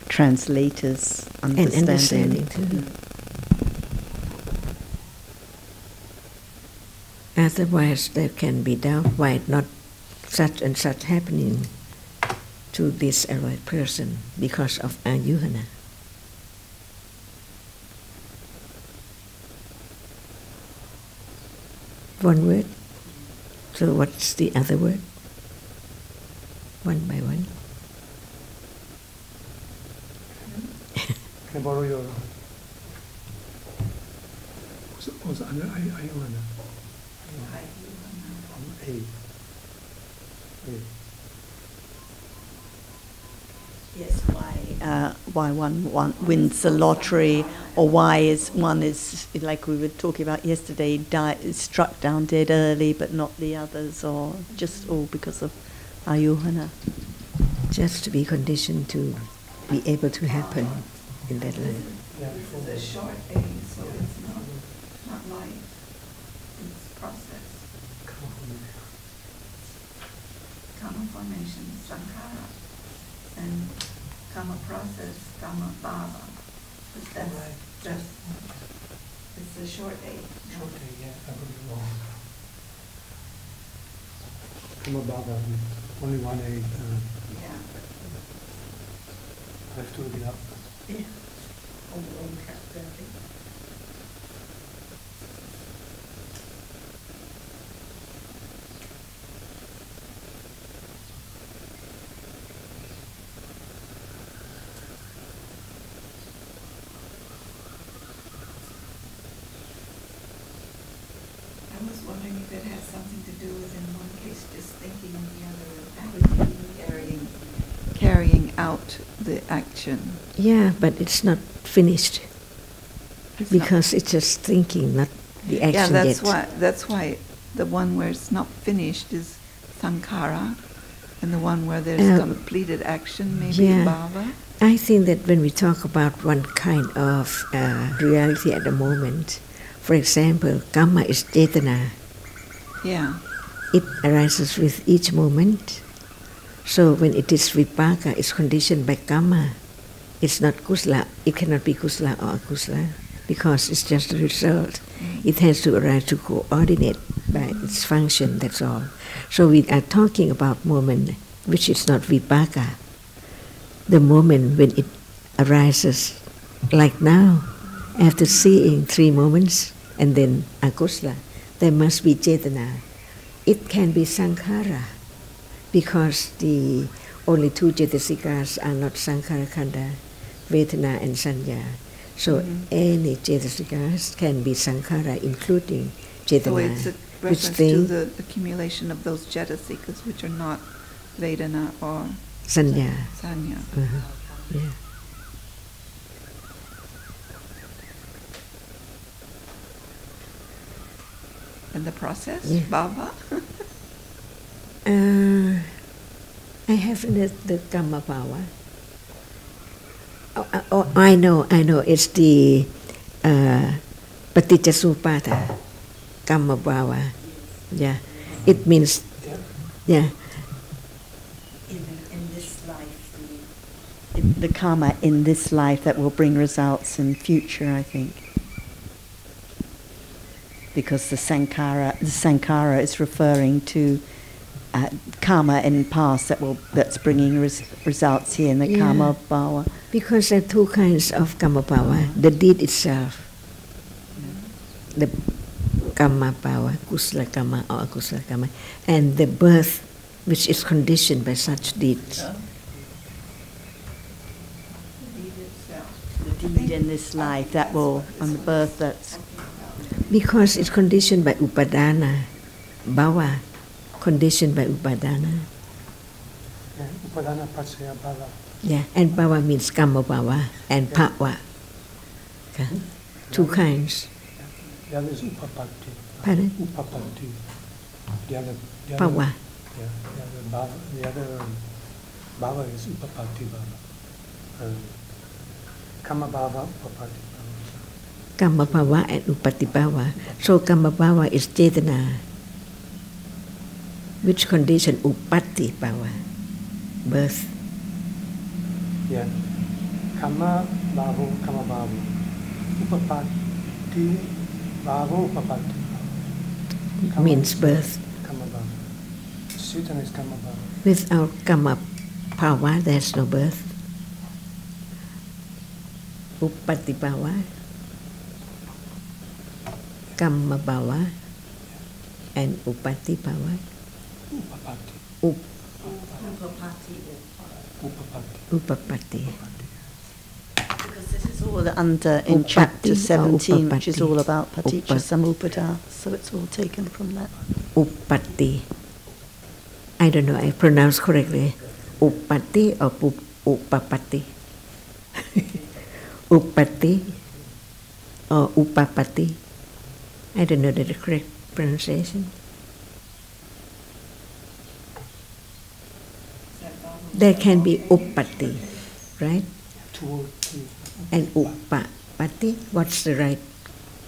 translator's understanding. And understanding too. Otherwise, there can be doubt why not such and such happening to this alright person because of ayuhana. One word. So what's the other word? One by one. Can I borrow your... Also, Ayuhana. Yes, why one wins the lottery, or why one is, like we were talking about yesterday, struck down dead early, but not the others, or just all because of ayuhana. Just to be conditioned to be able to happen in that life. This is a short age, so it's not life. It's process. Karma formation, sankhara, and karma process, karma bhava. But that's just, it's a short age. Short age, yeah, I got it wrong. Karma bhava, only one age. Yeah. I have to look it up. Yeah. I was wondering if it has something to do with, in one case, just thinking, and the other actually carrying out the action. Yeah, but it's not finished. It's Because it's just thinking, not the action yeah, yet. that's why the one where it's not finished is sankhara, and the one where there's completed action, maybe bhava. I think that when we talk about one kind of reality at the moment, for example, karma is cetana. Yeah. It arises with each moment. So when it is vipaka, it's conditioned by karma. It's not kusala. It cannot be kusala or akusala because it's just a result. It has to arise to coordinate by its function, that's all. So we are talking about moment which is not vipaka. The moment when it arises, like now, after seeing 3 moments and then akusala, there must be cetana. It can be sankhara because the only 2 cetasikas are not sankhara khanda, vedana and sanya. So any cetasikas can be sankhara, including cetana. So it's a reference to the accumulation of those cetasikas which are not vedana or sanya. sanya. Yeah. And the process, Yeah. bhava. I haven't the karma bhava. I know. It's the paticca karma bhava. Yeah, it means yeah. In this life, the karma in this life that will bring results in future, I think. Because the sankhara is referring to karma in past that's bringing results here in the karma bhava. Because there are 2 kinds of karma bhava: the deed itself, the karma bhava, kusala karma or akusala karma, and the birth, which is conditioned by such deeds. The deed in this life that will, on the birth that's. Because it's conditioned by upadana, bhava, conditioned by upadana. Yeah, upadana paccaya bhava. Yeah, and bhava means karma bhava and bhava. Okay. 2 kinds. The other is upapatti. Pardon? Upapatti. The other Bhava. Yeah, the other bhava is upapatti bhava. Karma bhava, upapatti bhava. Karma bhava and upatti bhava. So karma bhava is cetana, which condition upatti bhava, birth. Yeah. Karma bhava. Upapatti bhava, upapatti bhava. Means birth. Karma bhava. Cetana is karma bhava. Without karma bhava, there's no birth. Upatti bhava, karma bhava, and upatti bhava. Upapatti. Upapatti. Upapatti. Because this is all all under in chapter 17, which is all about paticca samuppada. So it's all taken from that. Uppatti. I don't know, I pronounce correctly. Uppatti or uppapatti? Uppatti or uppapatti? I don't know the correct pronunciation. There can be uppatti, right? And uppapatti, what's the right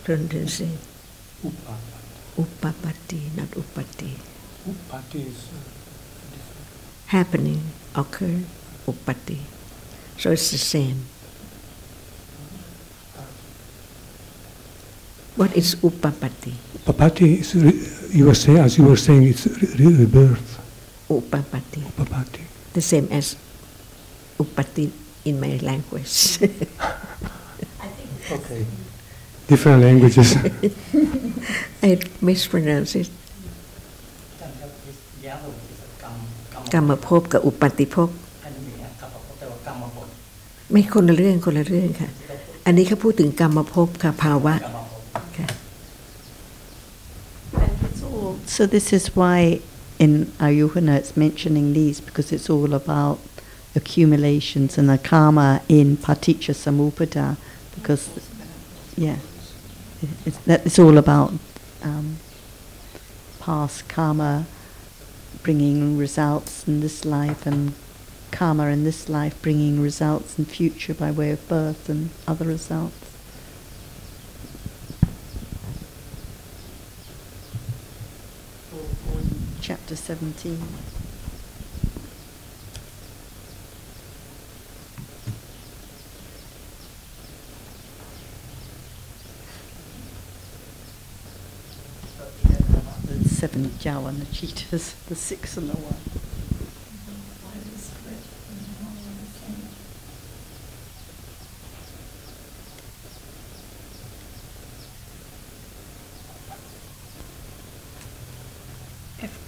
pronunciation? Uppapatti, not uppatti. Uppatti is Happening, occur, uppatti. So it's the same. What is uppapatti? Uppapatti is you were saying, as you were saying, it's rebirth. Uppapatti. Uppapatti. The same as uppatti in my language. Okay. Different languages. I mispronounce it. Kamma phop กับ uppatti phop ไม่คนละเรื่องค่ะอันนี้เขาพูดถึงกรรมภพค่ะภาวะค่ะ So this is why in Ayuhana it's mentioning these, because it's all about accumulations and the karma in paticca samuppada, because it's all about past karma bringing results in this life, and karma in this life bringing results in future by way of birth and other results. Chapter 17. The 7 Jawana cheetahs, the 6 and the 1.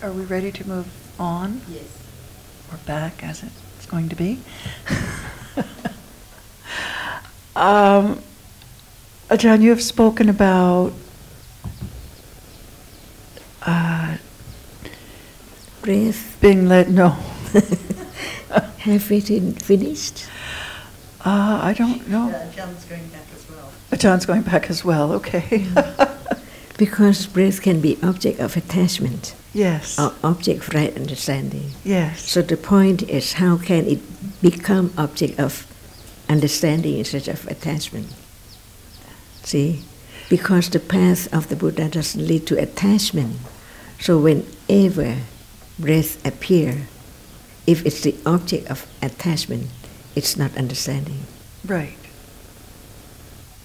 Are we ready to move on? Yes. Or back, as it's going to be? Ajahn, you have spoken about Breath. being led. No. Have it finished? I don't know. John's going back as well. John's going back as well. Okay. Because breath can be object of attachment. Yes. Or object of right understanding. Yes. So the point is, how can it become object of understanding instead of attachment? See? Because the path of the Buddha doesn't lead to attachment. So whenever breath appears, if it's the object of attachment, it's not understanding. Right.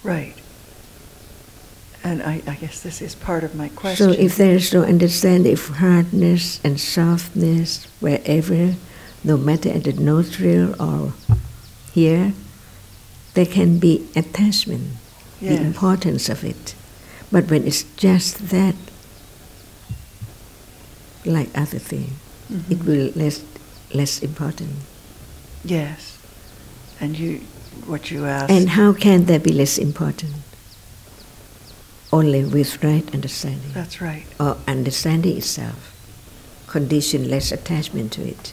Right. And I guess this is part of my question. So if there is no understanding of hardness and softness wherever, no matter at the nostril or here, there can be attachment, Yes. the importance of it. But when it's just that, like other thing, Mhm. it will less important. Yes. And what you asked. And how can there be less important? Only with right understanding. That's right. Or understanding itself, condition less attachment to it.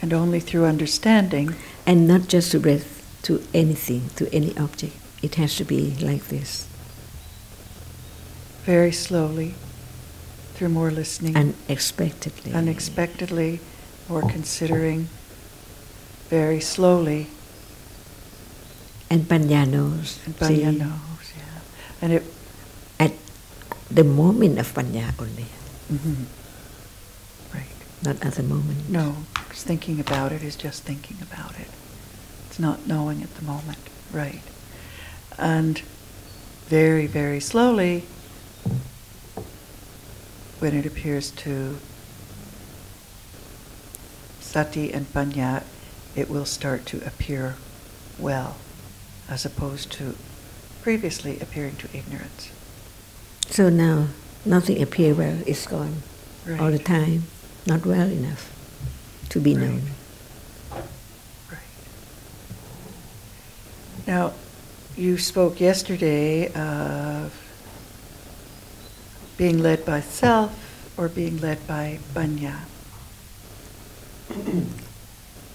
And only through understanding. And not just to breath, to anything, to any object. It has to be like this. Very slowly, through more listening. Unexpectedly. Unexpectedly, or considering. Very slowly. And Panya knows. And Panya See? knows, yeah. And it. At the moment of Panya only. Mm-hmm. Right. Not at the moment. No, because thinking about it is just thinking about it. It's not knowing at the moment. Right. And very, very slowly, when it appears to sati and panya, it will start to appear well, as opposed to previously appearing to ignorance. So now, nothing appear well, it's gone. Right. All the time. Not well enough to be Right. known. Now, you spoke yesterday of being led by self or being led by Banya.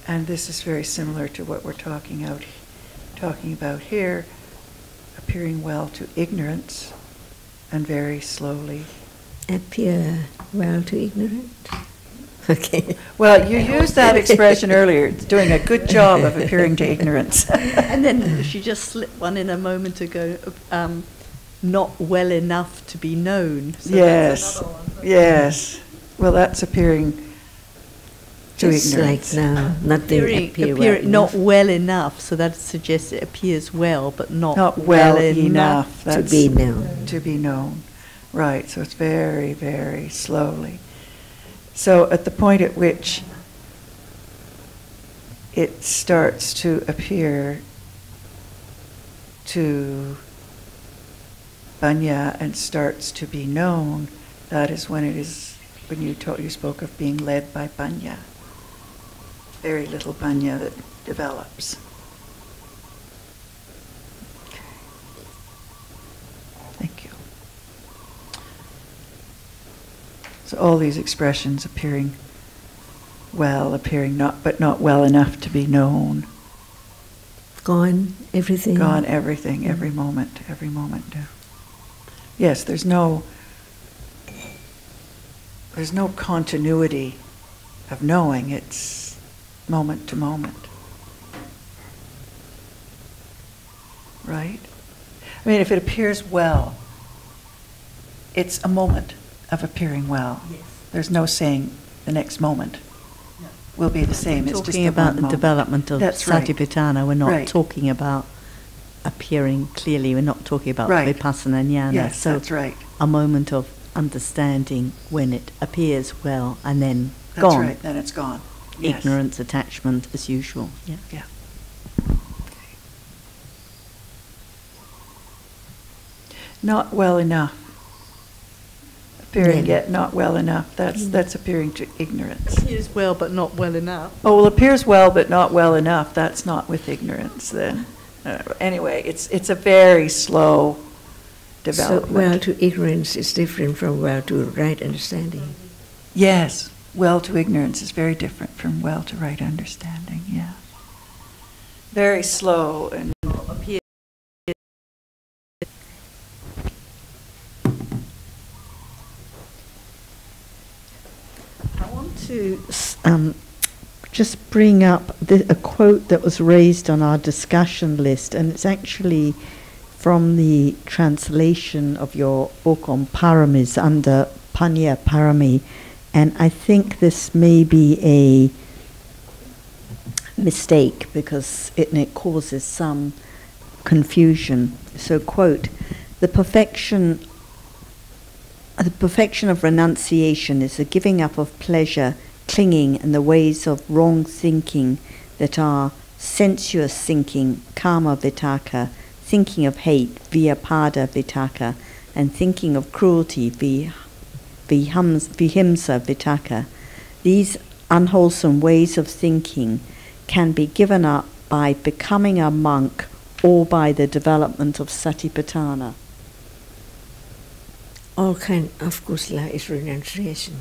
And this is very similar to what we're talking about here, appearing well to ignorance and very slowly. Appear well to ignorant? Okay. Well, you used that expression earlier. It's doing a good job of appearing to ignorance. And then she just slipped one in a moment ago, not well enough to be known. So yes, yes. Well, that's appearing to Just ignorance. like now, nothing appear well not well enough, so that suggests it appears well, but not well enough. to be known. To be known. Right, so it's very, very slowly. So at the point at which it starts to appear to Banya and starts to be known, that is when it is, when you spoke of being led by Banya. Very little Banya that develops. Thank you. So all these expressions appearing well, appearing not, but not well enough to be known. Gone, everything. Gone, everything, every moment. Yes, there's no continuity of knowing. It's moment to moment. Right? I mean, if it appears well, it's a moment of appearing well. Yes. There's no saying the next moment will be the same. It's just talking about the development of That's right. Satipatthana. We're not Right. talking about appearing clearly. We're not talking about Right. Vipassana Jnana. Yes, so that's right. a moment of understanding when it appears well and then That's gone. right. Then it's gone. Yes. Ignorance, attachment, as usual. Yeah. Yeah. Not well enough. Appearing yet not well enough. That's appearing to ignorance. Appears well, but not well enough. Oh, well, appears well but not well enough. That's not with ignorance then. Anyway, it's a very slow development. So well to ignorance is different from well to right understanding. Yes, well to ignorance is very different from well to right understanding. Yeah. Very slow and Appears. I want to just bring up a quote that was raised on our discussion list, and it's actually from the translation of your book on paramis under Panya Parami, and I think this may be a mistake because it causes some confusion. So, quote, the perfection of renunciation is the giving up of pleasure, clinging, and the ways of wrong thinking that are sensuous thinking, kama vitaka, thinking of hate, vyapada vitaka, and thinking of cruelty, vihimsa vitaka. These unwholesome ways of thinking can be given up by becoming a monk or by the development of satipatthana. All kind of kusala is renunciation.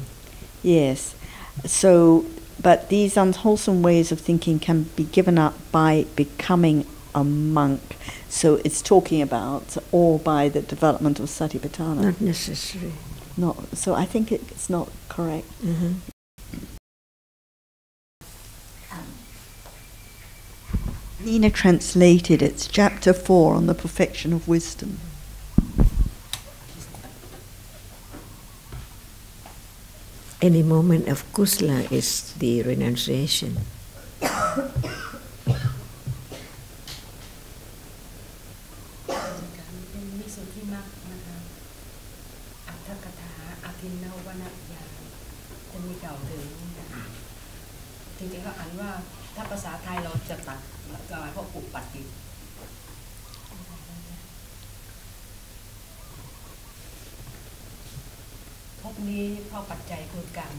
Yes. So, but these unwholesome ways of thinking can be given up by becoming a monk. So it's talking about or by the development of satipatthana. Not necessary. Not. So I think it's not correct. Mm-hmm. Nina translated it's chapter 4 on the perfection of wisdom. Any moment of kusala is the renunciation. วิสุทธิมรรคนะคะอัตถกถาอภินนวนัญญาจะมีกล่าวถึงนะคะจริงๆเขาอ่านว่าถ้าภาษาไทยเราจะตัดก็หมายว่าอุปปัตติภพนี้เพราะปัจจัยคือกรรม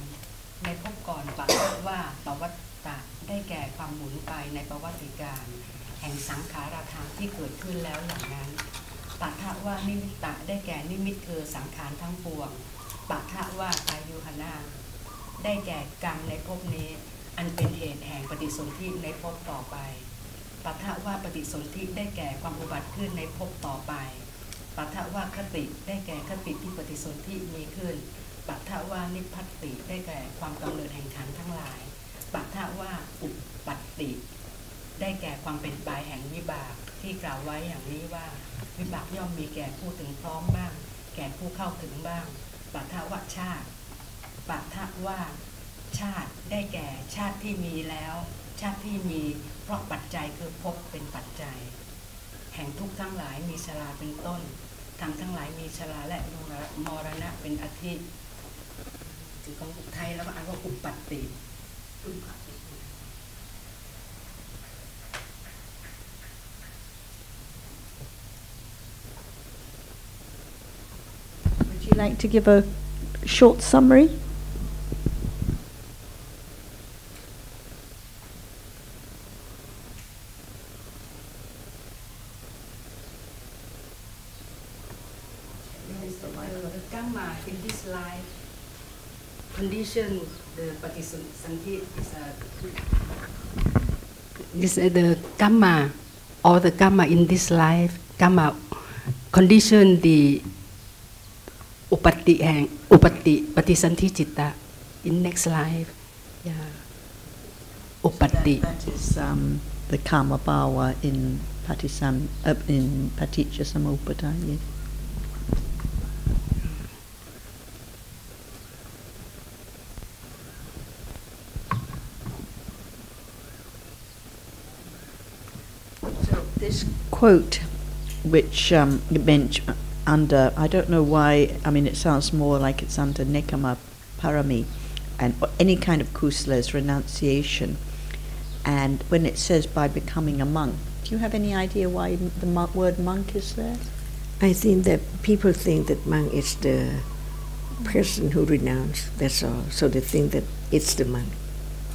ในภพก่อนปรากฏว่าปวัตตะได้แก่ความหมุนไปในประวัติการ แห่งสังขารธรรมที่เกิดขึ้นแล้วอย่างนั้นปะทะว่านิมิตตะได้แก่นิมิตคือสังขารทั้งปวงปะทะว่าอายุหนาได้แก่กรรมในภพนี้อันเป็นเหตุแห่งปฏิสนธิในภพต่อไปปะทะว่าปฏิสนธิได้แก่ความอุบัติขึ้นในภพต่อไปปะทะว่าคติได้แก่คติที่ปฏิสนธิมีขึ้นปะทะว่านิพพัตติได้แก่ความกำเนิดแห่งขันธ์ทั้งหลายปะทะว่าอุปปัตติได้แก่ความเป็นไปแห่งวิบากที่กล่าวไว้อย่างนี้ว่าวิบากย่อมมีแก่ผู้ถึงพร้อมบ้างแก่ผู้เข้าถึงบ้างปะทะว่าชาติปะทะว่าชาติได้แก่ชาติที่มีแล้วชาติที่มีเพราะปัจจัยคือภพเป็นปัจจัยแห่งทุกข์ทั้งหลายมีชราเป็นต้นทั้งหลายมีชราและมรณะเป็นอาทิถือของไทยแล้วก็อ่านว่าอุปปัตติWould you like to give a short summary? Dhamma in this life condition the Patisandhi is the Dhamma or the Dhamma in this life Dhamma condition the upatti Patisandhi citta in next life upatti That is the karma bhava in Paticca Samuppada. Yes. This quote, which mentioned under, I don't know why, I mean, it sounds more like it's under Nekama Parami, and any kind of kusala is renunciation. And when it says by becoming a monk, do you have any idea why the word monk is there? I think that people think that monk is the person who renounced, that's all. So they think that it's the monk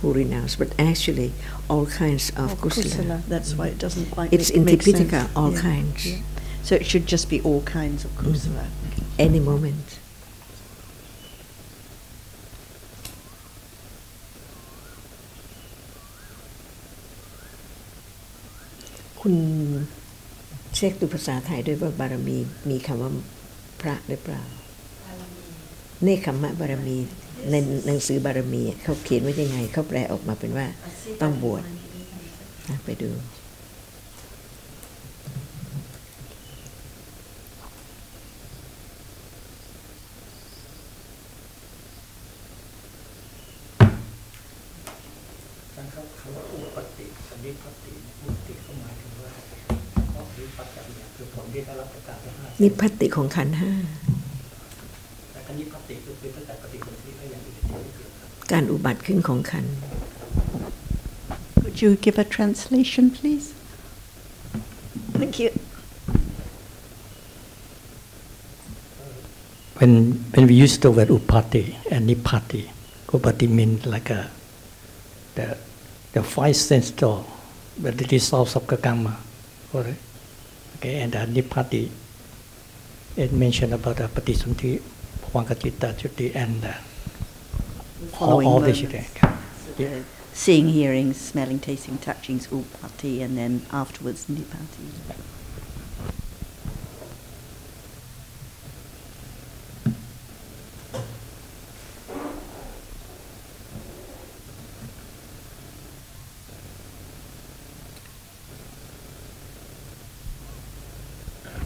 who renounced, but actually all kinds of kusala. That's why it doesn't quite It's in make Tipitaka, sense. all kinds. Yeah. So it should just be all kinds of kusala. Any moment. คุณเช็คดูภาษาไทยด้วยว่าบารมีมีคำว่าพระหรือเปล่าเนคขมะบารมีในหนังสือบารมีเขาเขียนไว้ยังไงเขาแปลออกมาเป็นว่าต้องบวชไปดูคำว่าอุปติสนิพติอุปติก็หมายถึงว่าข้อนิพพติเนี่ยคือผลที่ได้รับประการที่5นิพพติของขันธ์ห้าแต่นิพพติก็คือตั้งแต่ปฏิสนธิและอย่างอื่นที่เกี่ยวกับการอุบัติขึ้นของขันธ์ Could you give a translation, please? Thank you. When we use the word upati and nippati, upati means like the five sense door, but it is also karma, correct? Okay, and the nippati, it mentioned about the patisanthi, bhavangacita, chuti, and all this. Yeah. Seeing, hearing, smelling, tasting, touching is upati, and then afterwards nippati.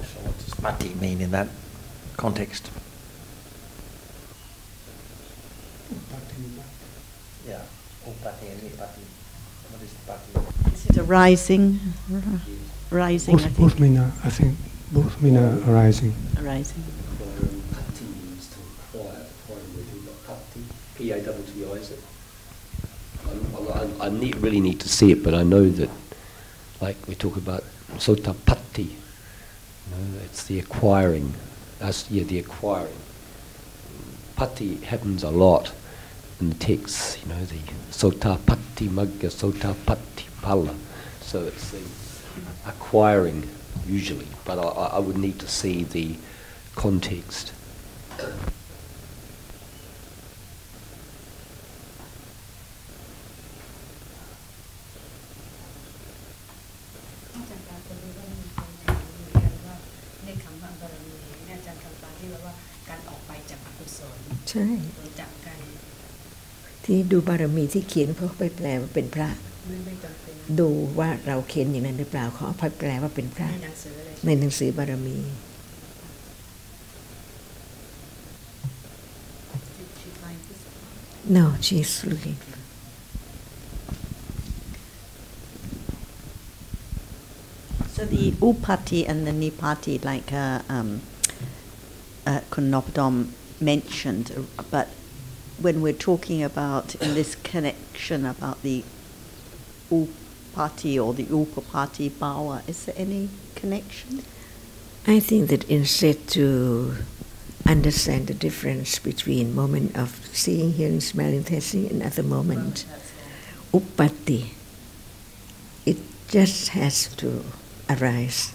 So what does pati mean in that context? Yeah, upati and nippati. What is pati? Is it a rising? Rising, I Both think. mean, I think, both mean arising. Arising. Patti means to acquire, we do got patti, P-A-T-T-I, is it? I really need to see it, but I know that, like we talk about sota patti, it's the acquiring, the acquiring. Patti happens a lot in the texts, the sota patti magga, sota patti pala. So it's acquiring usually, but I would need to see the context. ใช่ที่ดูบารมีที่เขียนเขาไปแปลว่าเป็นพระดูว่าเราเขียนอย่างนั้นหรือเปล่าเขาไปแปลว่าเป็นพระในหนังสือบารมี No, she's looking. So the upati and the nipati, like Nakornnayok mentioned, but when we're talking about in this connection about the upati or the upapati bhava, is there any connection? I think that instead to understand the difference between moment of seeing, hearing, smelling, tasting and other moment, upati, it just has to arise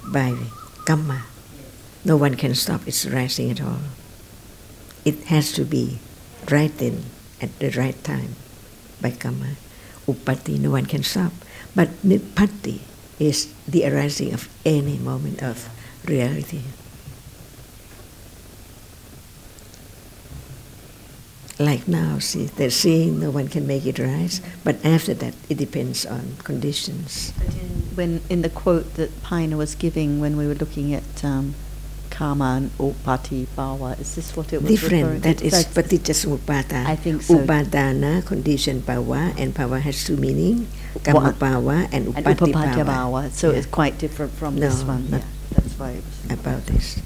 by kamma. No one can stop its rising at all. It has to be right then, at the right time, by kamma. Upati, no one can stop. But nipati is the arising of any moment of reality. Like now, see, the seeing, no one can make it rise, but after that, it depends on conditions. But in the quote that Paina was giving when we were looking at karma and upati bhava, is this what it was different, referring that to? is paticca-samuppada. I think so. Upadana, condition bhava, and bhava has two meanings, kamma bhava and upati bhava. So it's quite different from this one. That's why it was about this.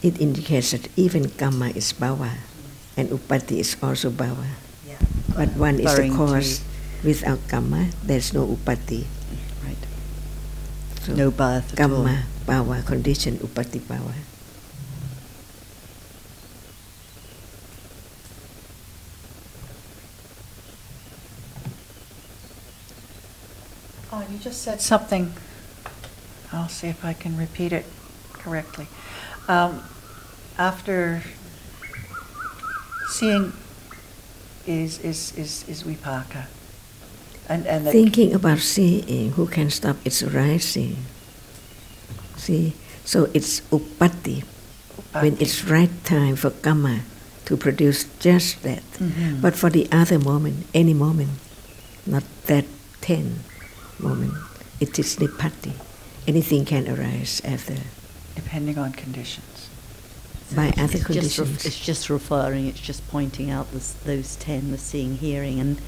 It indicates that even kamma is bhava and upati is also bhava. But one is the cause. Without kamma, there's no upati. Right. So no birth at all. Kamma, bhava, condition, upati, bhava. Oh, you just said something. I'll see if I can repeat it correctly. After seeing is vipaka. And thinking about seeing, who can stop its rising? See, so it's upati, when it's right time for kamma to produce just that. Mm-hmm. But for the other moment, any moment, not that 10 moment, it is nipati. Anything can arise after. Depending on conditions. By other conditions. It's just referring, it's just pointing out those 10, the seeing, hearing, and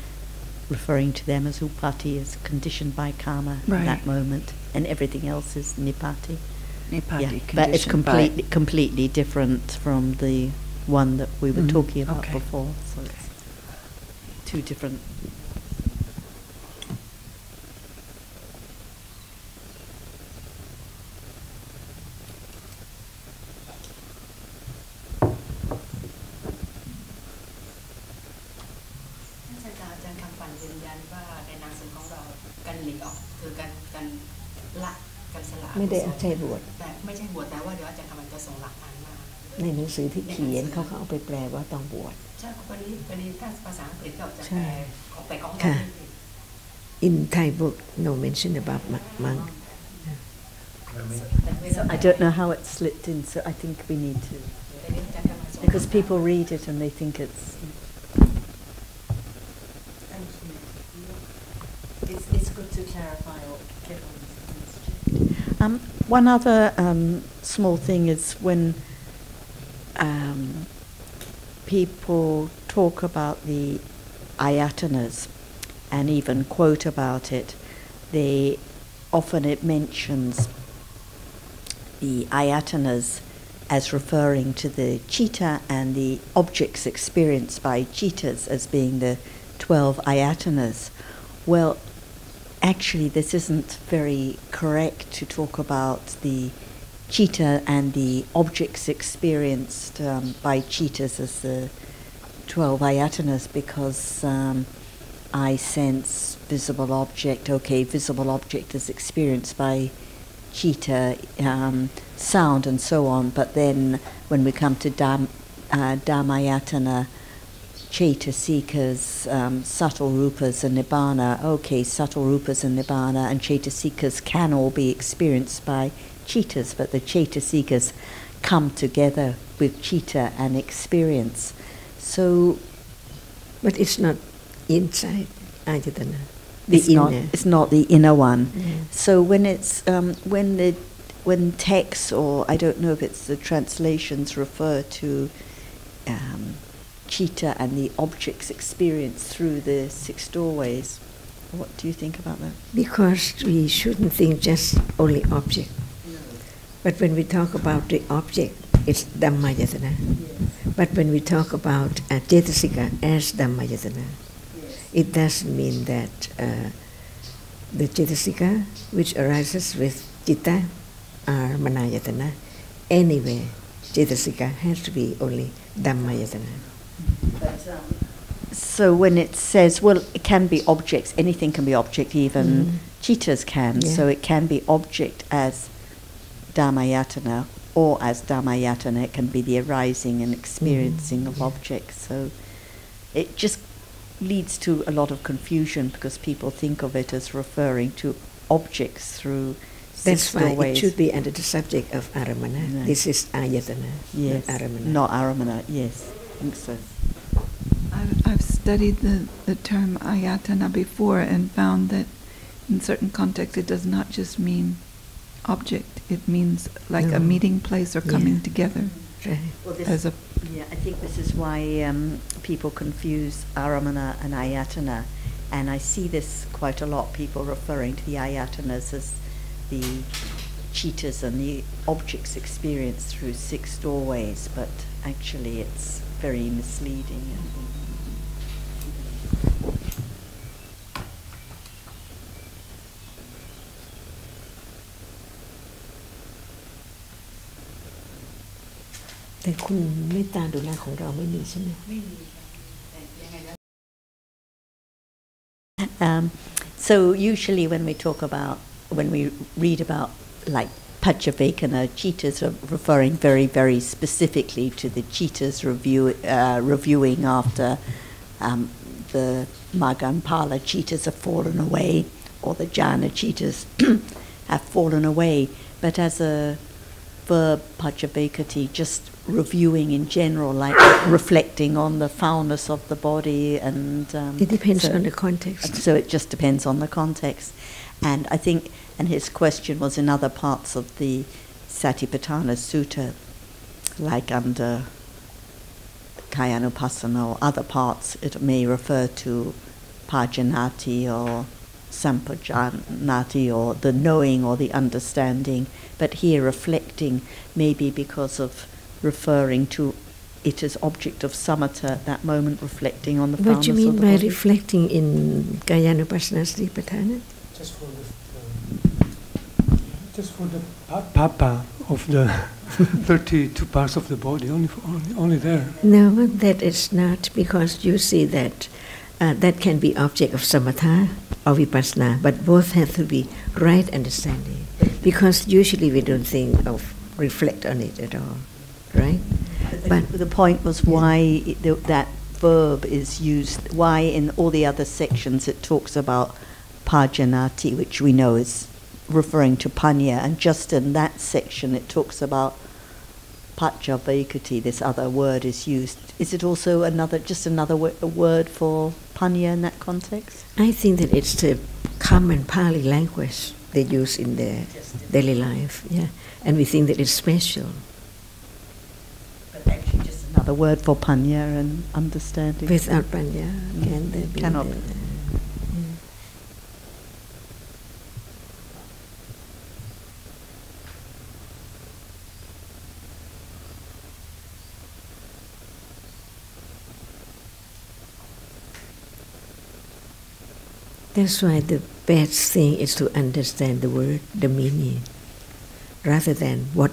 referring to them as upati, as conditioned by karma at that moment, and everything else is nipati. Nipati, but it's completely different from the one that we were talking about before. So it's two different.ไม่ได้เอาใจบวช แต่ไม่ใช่บวชแต่ว่าเดี๋ยวอาจารย์กำลังจะส่งหลักฐานมา ในหนังสือที่เขียนเขาเอาไปแปลว่าต้องบวช ใช่วันนี้ถ้าภาษาอังกฤษก็จะแปลของไปของ ค่ะ In Thai book no mention about monk. So I don't know how it slipped in, so I think we need to, because people read it and they think it's. It's good to clarify or get on. One other small thing is when people talk about the ayatanas and even quote about it, it mentions the ayatanas as referring to the citta and the objects experienced by cittas as being the 12 ayatanas. Well, actually, this isn't very correct to talk about the chitta and the objects experienced by chittas as the 12 ayatanas, because I sense visible object, okay, visible object is experienced by chitta, sound and so on, but then when we come to Dhammayatana, Chaitasikas, subtle rupas and nibbana, okay, subtle rupas and nibbana and Chaitasikas can all be experienced by chittas, but the Chaitasikas come together with chitta and experience. So, but it's not inside ayatana. It's not the inner one. Yeah. So when it's when texts, or I don't know if it's the translations, refer to chitta and the objects experienced through the 6 doorways, what do you think about that? Because we shouldn't think just only object. No. But when we talk about the object, it's Dhammayatana. Yes. But when we talk about Cetasika as Dhammayatana, yes, it doesn't mean that the Cetasika, which arises with Citta, are Manayatana. Anyway, Cetasika has to be only Dhammayatana. But, so when it says, well, it can be objects, anything can be object, even chittas can, so it can be object as Dhammayatana, or as Dhammayatana, it can be the arising and experiencing of objects. So it just leads to a lot of confusion because people think of it as referring to objects through 6 That's why doorways. it should be under the subject of Aramana. No. This is Ayatana, yes, not Aramana. Not Aramana, yes, I think so. I've studied the term ayatana before and found that in certain contexts it does not just mean object, it means like a meeting place or coming together. Right. Well, as a I think this is why people confuse Aramana and Ayatana, and I see this quite a lot, people referring to the Ayatanas as the chittas and the objects experienced through 6 doorways, but actually it's very misleading.แต่คุณเมตตาดูแลของเราไม่มีใช่ไหม So usually when we read about like Pachavekana, chittas are referring very, very specifically to the chittas reviewing after the Maganpala chittas have fallen away, or the jhana chittas have fallen away. But as a verb, Pachavekati, just reviewing in general, like reflecting on the foulness of the body, and it depends on the context. So it just depends on the context. And I think, and his question was in other parts of the Satipatthana Sutta, like under Kayanupassana or other parts, it may refer to Pajanati or Sampajanati, or the knowing or the understanding, but here reflecting maybe because of referring to it as object of samatha at that moment, reflecting on the foulness of the body. What do you mean by reflecting in Kayanupassana Satipatthana? Just for the papa of the 32 parts of the body, only there. No, that is not, because you see that that can be object of samatha or vipassana, but both have to be right understanding, because usually we don't think of reflect on it at all, right? But the point was why that verb is used, why in all the other sections it talks about pajanati, which we know is referring to panya, and just in that section it talks about pachavekati, this other word is used. Is it also just another word for panya in that context? I think that it's the common Pali language they use in their daily life, and we think that it's special. But actually just another word for panya and understanding. Without panya, can there be cannot. That's why the best thing is to understand the word, the meaning. rather than what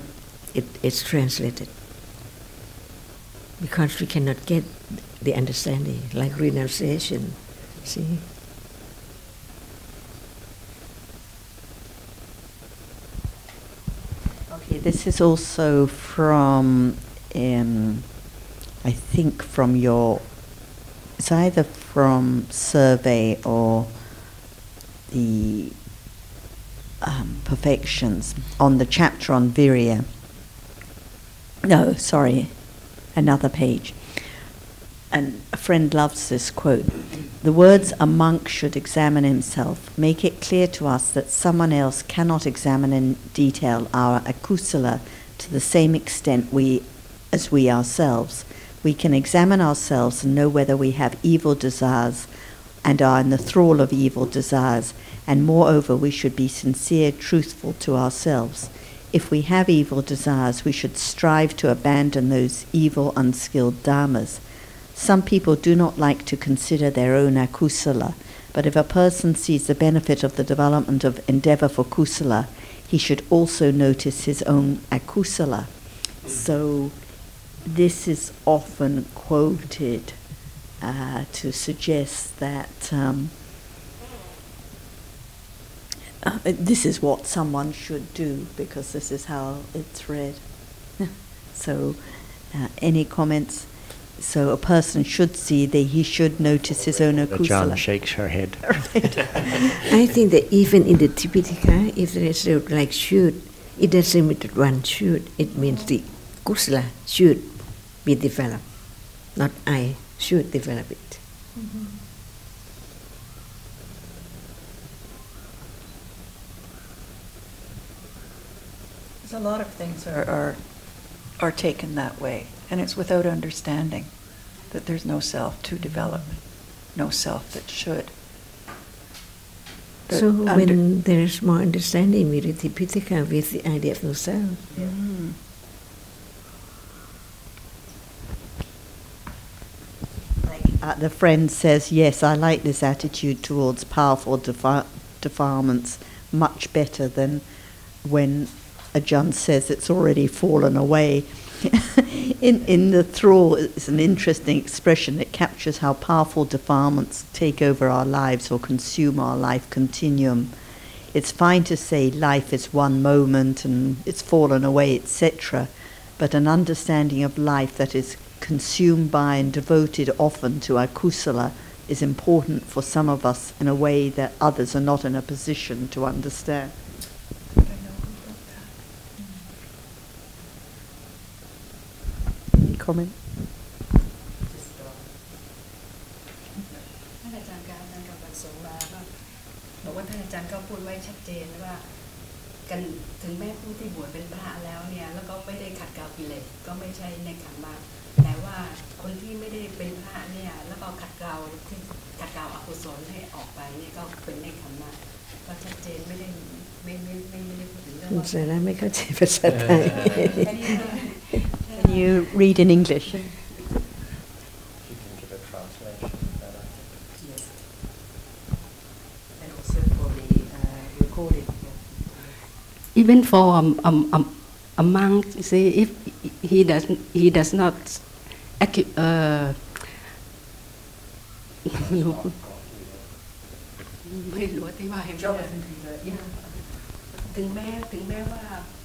it is translated, because we cannot get the understanding, like renunciation. See? Okay, this is also from, I think from your, it's either from survey or the perfections on the chapter on virya. No, sorry, another page. And a friend loves this quote. The words "a monk should examine himself" make it clear to us that someone else cannot examine in detail our akusala to the same extent as we ourselves. We can examine ourselves and know whether we have evil desires and are in the thrall of evil desires, and moreover we should be sincere, truthful to ourselves. If we have evil desires, we should strive to abandon those evil, unskilled dharmas. Some people do not like to consider their own akusala, but if a person sees the benefit of the development of endeavor for kusala, he should also notice his own akusala. So this is often quoted to suggest that this is what someone should do, because this is how it's read. So any comments? So a person should see that he should notice his own akusala. John shakes her head. I think that even in the Tipitaka, if there is a like should, it doesn't mean that one should. It means the kusala should be developed, not I should develop it. Mm-hmm. A lot of things are taken that way, and it's without understanding that there's no self to develop, no self that should. So when there is more understanding with the Tipitaka, with the idea of no self. Mm. The friend says, yes, I like this attitude towards powerful defilements much better than when Ajahn says it's already fallen away. in the thrall, it's an interesting expression. It captures how powerful defilements take over our lives or consume our life continuum. It's fine to say life is one moment and it's fallen away, etc. But an understanding of life that is consumed by and devoted often to akusala is important for some of us in a way that others are not in a position to understand. Any comment? ท่านอาจารย์การท่านกับสงฆ์มาบอกว่าท่านอาจารย์ก็พูดไว้ชัดเจนว่ากันถึงแม้ผู้ที่บวชเป็นพระแล้วเนี่ยแล้วก็ไม่ได้ขัดเกลากิเลสก็ไม่ใช่ในขันธ์มาแต่ว่าคนที่ไม่ได้เป็นพระเนี่ยแล้วก็ขัดเกลาอกุศลให้ออกไปเนี่ยก็เป็นในขันธ์มาก็ชัดเจนไม่ได้พูดถึงเรื่องว่า ไม่เข้าใจภาษาไทย Can you read in English? You can give a translation of that, I think. Yes. And also for the recording. Even for a monk, you see, if he does notไม่รู้อธิบายถึงแม้ว่า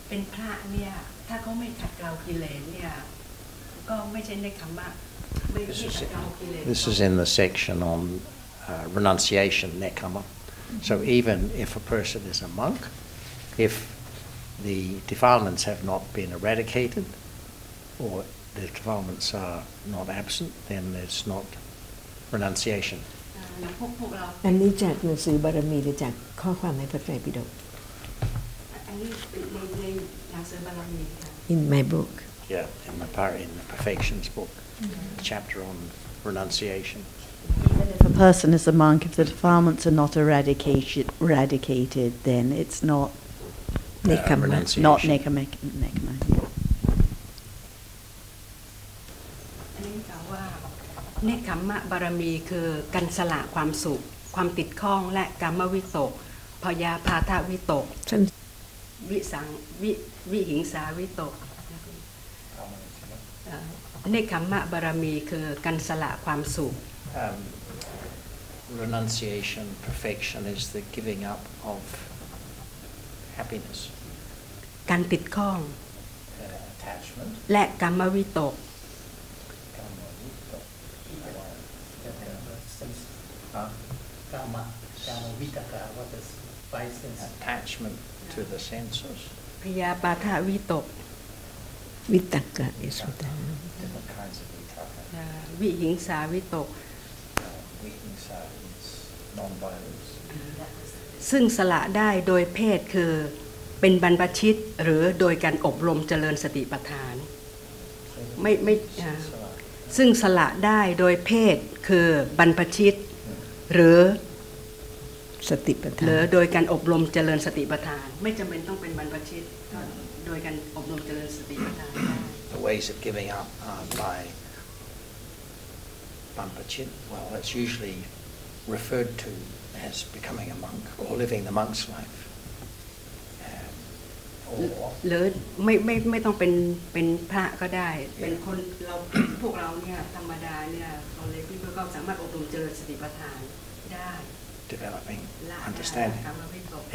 เป็นพระเนี่ยถ้าเขาไม่ขัดเกลากิเลสเนี่ยก็ไม่ใช่ในขันธ์ This is in the section on renunciation, Nekkhamma. So even if a person is a monk, if the defilements have not been eradicated or the defilements are not absent, then it's not renunciation. อันนี้จากหนังสือบารมีหรือจากข้อความในพระไตรปิฎก In my book. Yeah, in the Perfections book, chapter on renunciation. Even if a person is a monk, if the defilements are not eradicated, then it's not renunciation. Not nekkhamma. อันนี้กล่าวว่าเนกขัมมะบารมีคือการสละความสุขความติดข้องและกามวิตกพยาพาทวิตก วิสังวิหิงสาวิตกเนคขมมะบารมีคือการสละความสุข Renunciation, perfection is the giving up of happiness. การติดข้อง Attachment. และกรรมวิตก Attachment to the senses. พยาปาทวิตก Vitakka is what Different kinds of vitakka. วิหิงสาวิตก Vihimsa is non-violence. ซึ่งสละได้โดยเพศคือเป็นบรรพชิตหรือโดยการอบรมเจริญสติปัฏฐานไม่ซึ่งสละได้โดยเพศคือบรรพชิตหรือ สติปัฏฐาน หรือโดยการอบรมเจริญสติปัฏฐานไม่จำเป็นต้องเป็นบรรพชิตก็โดยการอบรมเจริญสติปัฏฐานได้ The ways of giving up are by Bampachit. Well, that's usually referred to as becoming a monk or living the monk's life. Or หรือไม่ต้องเป็นพระก็ได้เป็นคนเราพวกเราเนี่ยธรรมดาเนี่ยเราเลยพี่ก็สามารถอบรมเจริญสติปัฏฐานได้ developing understanding,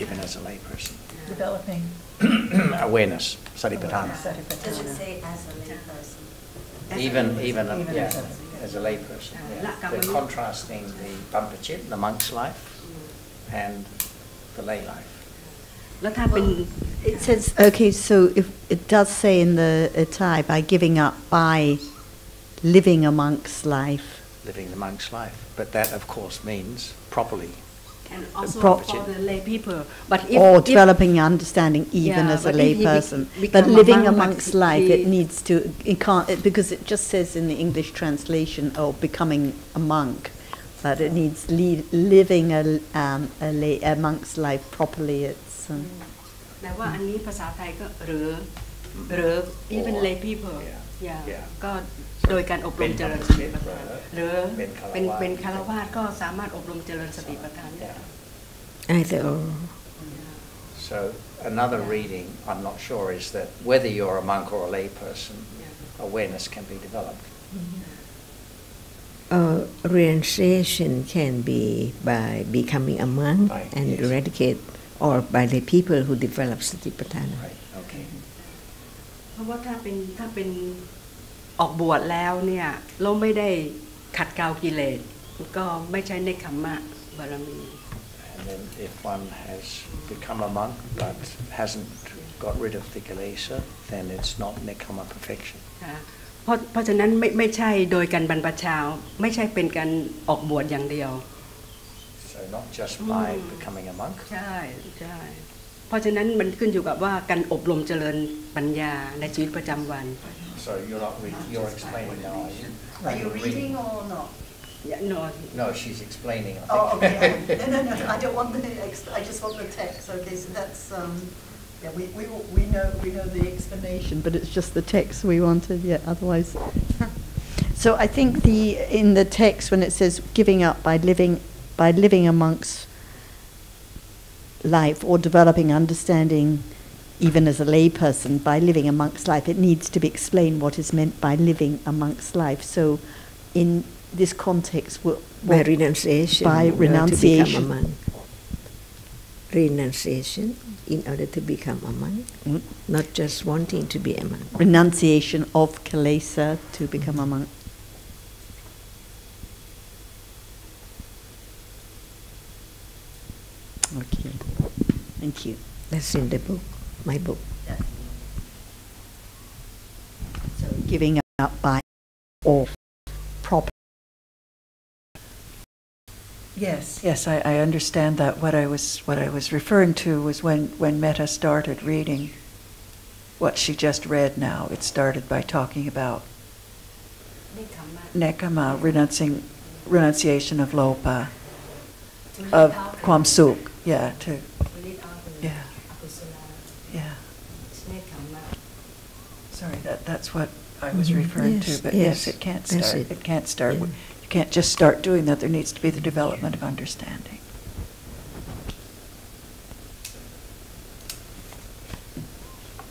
even as a layperson. Developing Awareness, satipatthana. Does it say as a layperson? Even as a layperson. Yeah. They're contrasting the Bampachit, the monk's life, and the lay life. แล้วถ้าเป็น It says, okay, so if it does say in the Thai, by giving up, by living a monk's life. Living the monk's life. But that, of course, means properly. and also for the lay people but if or developing understanding even as a lay person. But living a monk's life, it needs to, it can't, because it just says in the English translation, oh, becoming a monk. But it needs living a monk's life properly. It's แต่ว่าอันนี้ภาษาไทยก็หรือ even lay people ก็โดยการอบรมเจริญสติปัฏฐานหรือเป็นฆราวาสก็สามารถอบรมเจริญสติปัฏฐานได้ either or. So another reading, I'm not sure, is that whether you're a monk or a lay person, awareness can be developed. Renunciation can be by becoming a monk and eradicate, or by the people who develop satipatthana. Right. Okay. เพราะว่าถ้าเป็นออกบวชแล้วเนี่ยเราไม่ได้ขัดเกลากิเลสก็ไม่ใช่เนคขมมะบารมี And then if one has become a monk but hasn't got rid of the kilesa, then it's not nekkhamma perfection. เพราะฉะนั้นไม่ใช่โดยการบรรพชาไม่ใช่เป็นการออกบวชอย่างเดียว So not just by becoming a monk. ใช่เพราะฉะนั้นมันขึ้นอยู่กับว่าการอบรมเจริญปัญญาในชีวิตประจำวัน So you're not reading, you're explaining now, are you? Are you reading or not? No, she's explaining. I think. Oh, okay. No. I don't want the. I just want the text. Okay, so that's. Yeah, we know the explanation, but it's just the text we wanted. Yeah, otherwise. So I think in the text when it says giving up by living a monk's life or developing understanding. Even as a lay person, by living a monk's life, it needs to be explained what is meant by living a monk's life. So, in this context, by renunciation, by renunciation, to become a monk. Renunciation in order to become a monk, not just wanting to be a monk. Renunciation of kilesa to become a monk. Okay, thank you. That's in the book. My book. So giving up by or proper. Yes, I understand that. What I was referring to was when Metta started reading what she just read now. It started by talking about nekkhamma, renunciation of lopa, of kwam suk, Sorry, that's what I was referring to. But yes, it can't start. It can't start. Yeah. You can't just start doing that. There needs to be the development of understanding.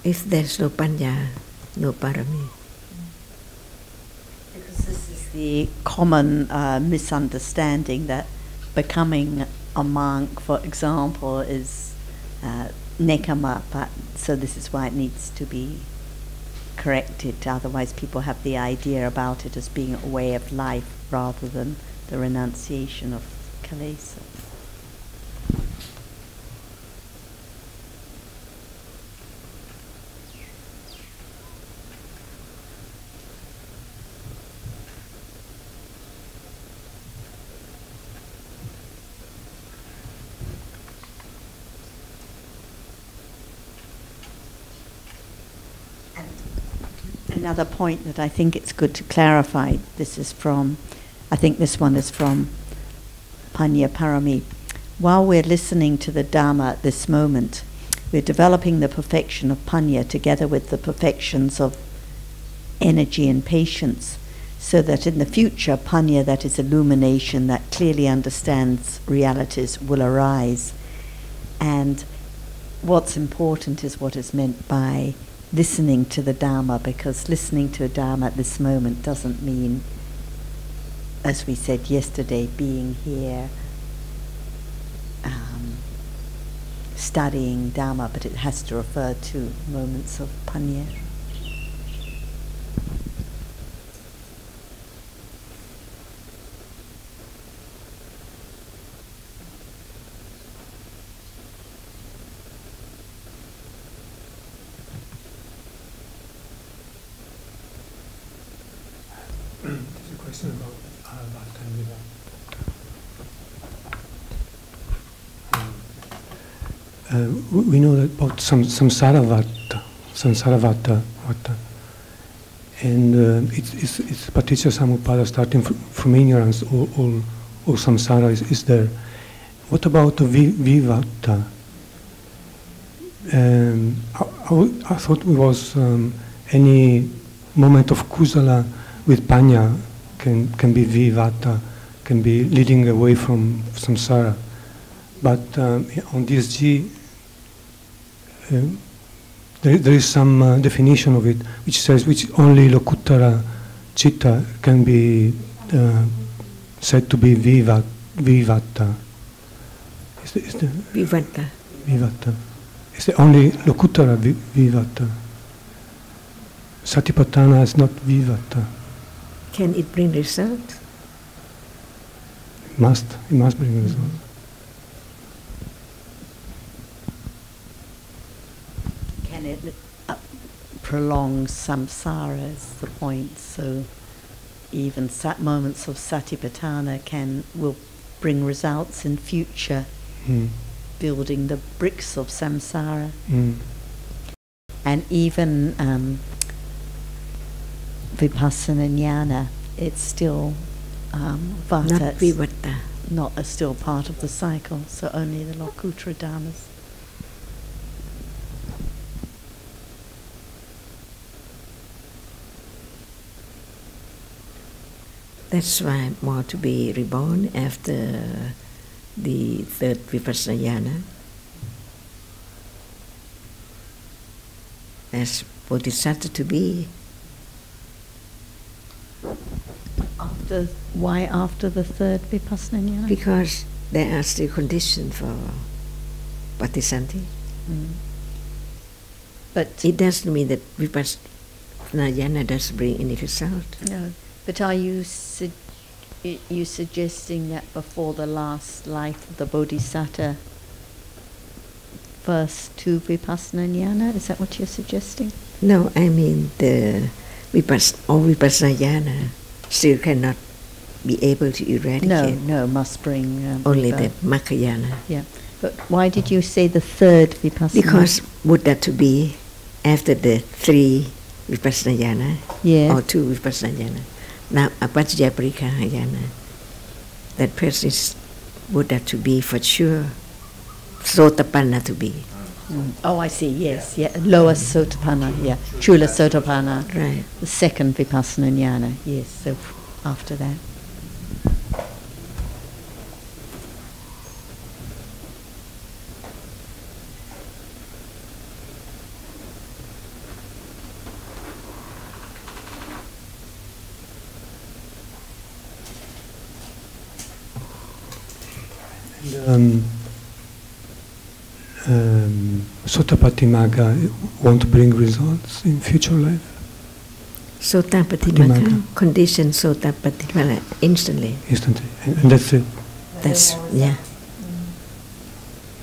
If there's no panya, no parami. Because this is the common misunderstanding that becoming a monk, for example, is nekama, but so this is why it needs to be corrected. Otherwise, people have the idea about it as being a way of life rather than the renunciation of kilesa. Another point that I think it's good to clarify, this is from, I think this one is from Panya Parami. While we're listening to the Dhamma at this moment, we're developing the perfection of Panya together with the perfections of energy and patience, so that in the future, Panya, that is illumination, that clearly understands realities, will arise. And what's important is what is meant by listening to the Dhamma, because listening to a Dhamma at this moment doesn't mean, as we said yesterday, being here studying Dhamma, but it has to refer to moments of panya. There's a question about we know that about samsara vata, and it's paticca samuppada starting from ignorance. All samsara is there. What about the vivata? I thought it was any moment of kusala with panya can be vivata, can be leading away from samsara. But on DSG, there is some definition of it which says which only lokuttara citta can be said to be vivata. Is the Vivata. Vivata. It's the only lokuttara vivata. Satipatthana is not vivata. Can it bring result? It must bring result. Can it prolong samsara is the point, so even moments of satipatthana will bring results in future, building the bricks of samsara. And even vipassana jnana, it's still vata, Not vivata. not still part of the cycle, so only the lokuttara dhammas. That's why more to be reborn after the third vipassana jnana. As bodhisattva to be. Why after the third vipassana jnana? Because there are still conditions for patisanti. But it doesn't mean that vipassana jnana doesn't bring any result. No. But are you suggesting that before the last life of the bodhisattva, first two vipassana jnana? Is that what you're suggesting? No, I mean the vipassana jnana still cannot be able to eradicate. No, must bring only rebirth. the Mahayana. Yeah, but why did you say the third vipassana? Because Buddha to be after the three vipassana jnana or two vipassana jnana. Now apajjaya parikkhana jnana. That person is Buddha to be for sure. Sotapanna to be. Oh, I see. Yes, yeah. Lower Sotapanna, yeah. Chula Sotapanna. Right. The second vipassana jnana. Yes. So after that. Sotapattimaga won't bring results in future life. Sotapattimaga condition Sotapattimaga instantly. Instantly, and that's it. That's yeah.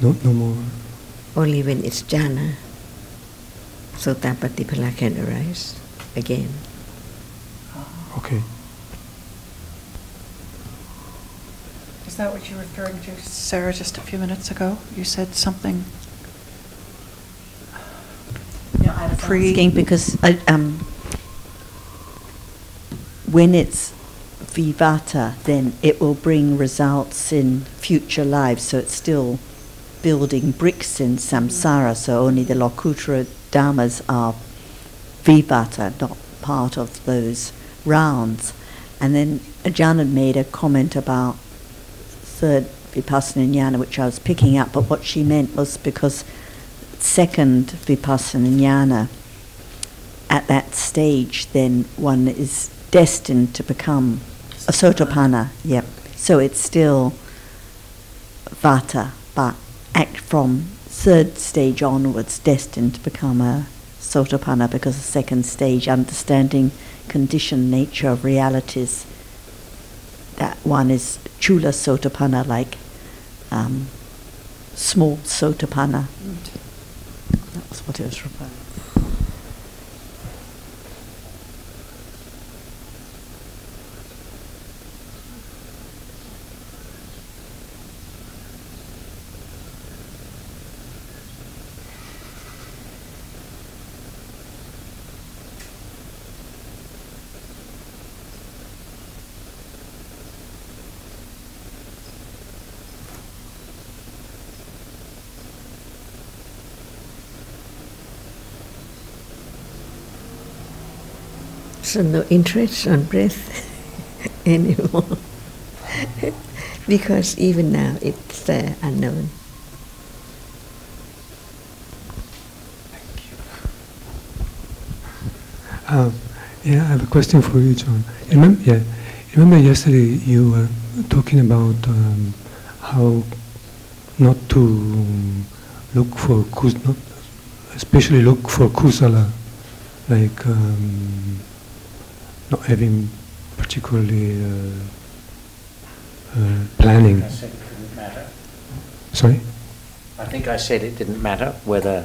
No more. Only when it's jhana, Sotapattimaga can arise again. Okay. Is that what you were referring to, Sarah, just a few minutes ago? You said something. Yeah, I was asking because when it's vivata, then it will bring results in future lives. So it's still building bricks in samsara. So only the Lokuttara Dhammas are vivata, not part of those rounds. And then Ajahn made a comment about third vipassana jnana, which I was picking up, but what she meant was because second vipassana jnana, at that stage, then one is destined to become a sotapanna. Yep. So it's still vata, but act from third stage onwards, destined to become a sotapanna, because the second stage, understanding conditioned nature of realities, that one is chula sotapanna, like small sotapanna. That's what it was referring to. So no interest on breath anymore. Because even now it's unknown. Yeah, I have a question for you, John. Remember yesterday you were talking about how not to look for especially look for kusala, like not having particularly planning. I said it didn't matter. Sorry? I think I said it didn't matter whether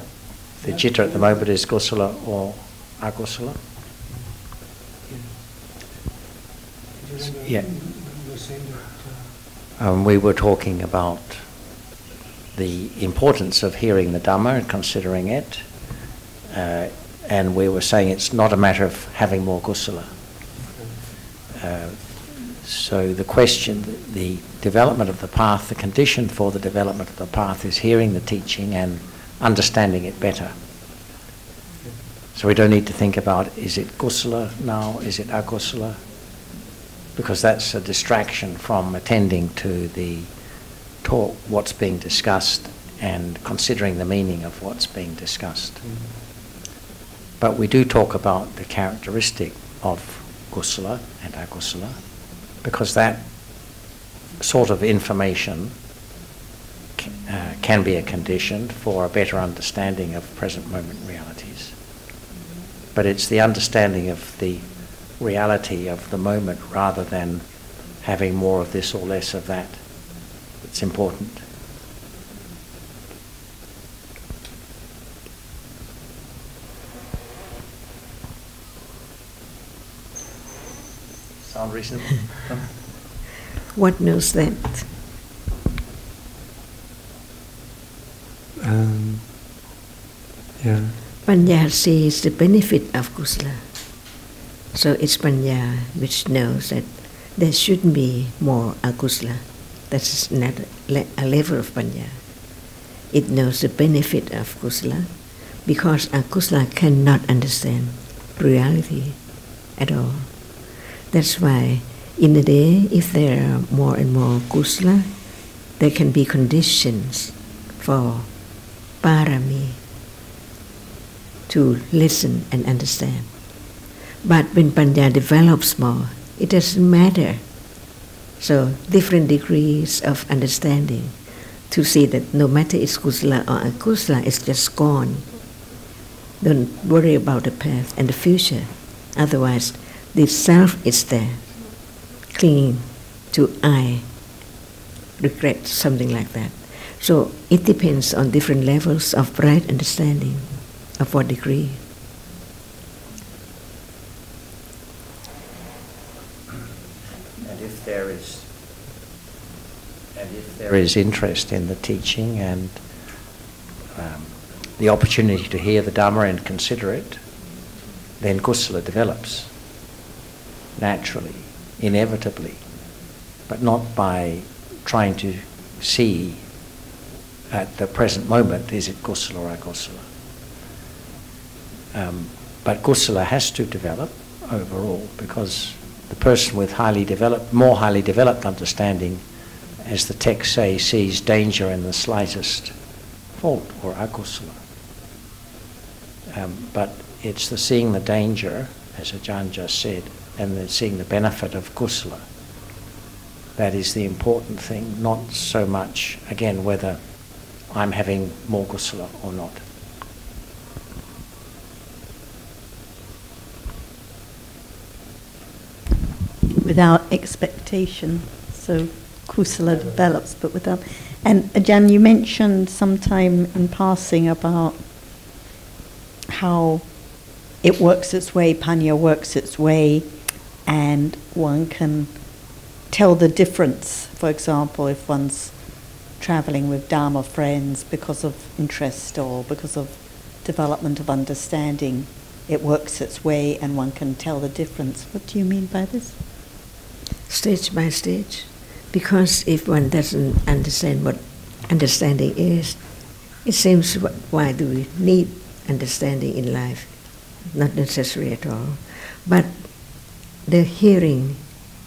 the citta at the moment is kusala or akusala. Yeah. We were talking about the importance of hearing the Dhamma and considering it, and we were saying it's not a matter of having more kusala. So the question, the development of the path, the condition for the development of the path is hearing the teaching and understanding it better. So we don't need to think about, is it kusala now, is it akusala? Because that's a distraction from attending to the talk, what's being discussed, and considering the meaning of what's being discussed. But we do talk about the characteristic of kusala and akusala, because that sort of information can be a condition for a better understanding of present moment realities. But it's the understanding of the reality of the moment rather than having more of this or less of that that's important. Sound reasonable? What knows that? Yeah. Panya sees the benefit of kusala. So it's panya which knows that there shouldn't be more akusala. That's not a level of panya. It knows the benefit of kusala because akusala cannot understand reality at all. That's why in a day, if there are more and more kusala, there can be conditions for parami to listen and understand. But when panya develops more, it doesn't matter. So different degrees of understanding. to see that no matter it's kusala or akusala, it's just gone. Don't worry about the past and the future. Otherwise, the self is there, clinging to I, regret, something like that. So it depends on different levels of right understanding, of what degree. And if there is interest in the teaching and the opportunity to hear the Dhamma and consider it, then kusala develops naturally, inevitably, but not by trying to see at the present moment, is it kusala or akusala? But kusala has to develop overall, because the person with more highly developed understanding, as the text says, sees danger in the slightest fault or akusala. But it's the seeing the danger, as Ajahn just said, and the seeing the benefit of kusala. That is the important thing, not so much, again, whether I'm having more kusala or not. Without expectation, so kusala develops, but without. And Ajahn, you mentioned sometime in passing about how it works its way, panya works its way, and one can tell the difference. For example, if one's traveling with Dharma friends because of interest or because of development of understanding, it works its way and one can tell the difference. What do you mean by this? Stage by stage. Because if one doesn't understand what understanding is, it seems, why do we need understanding in life? Not necessary at all. But the hearing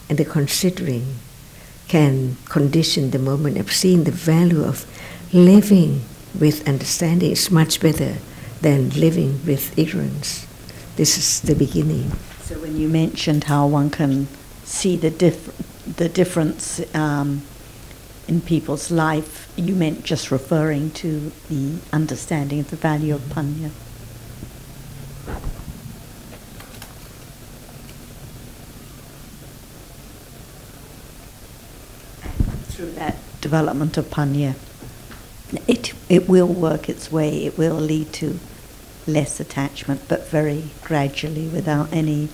and the considering can condition the moment of seeing the value of living with understanding is much better than living with ignorance. This is the beginning. So when you mentioned how one can see the difference in people's life, you meant just referring to the understanding of the value of panya. Through that development of panya, it will work its way, it will lead to less attachment, but very gradually, without any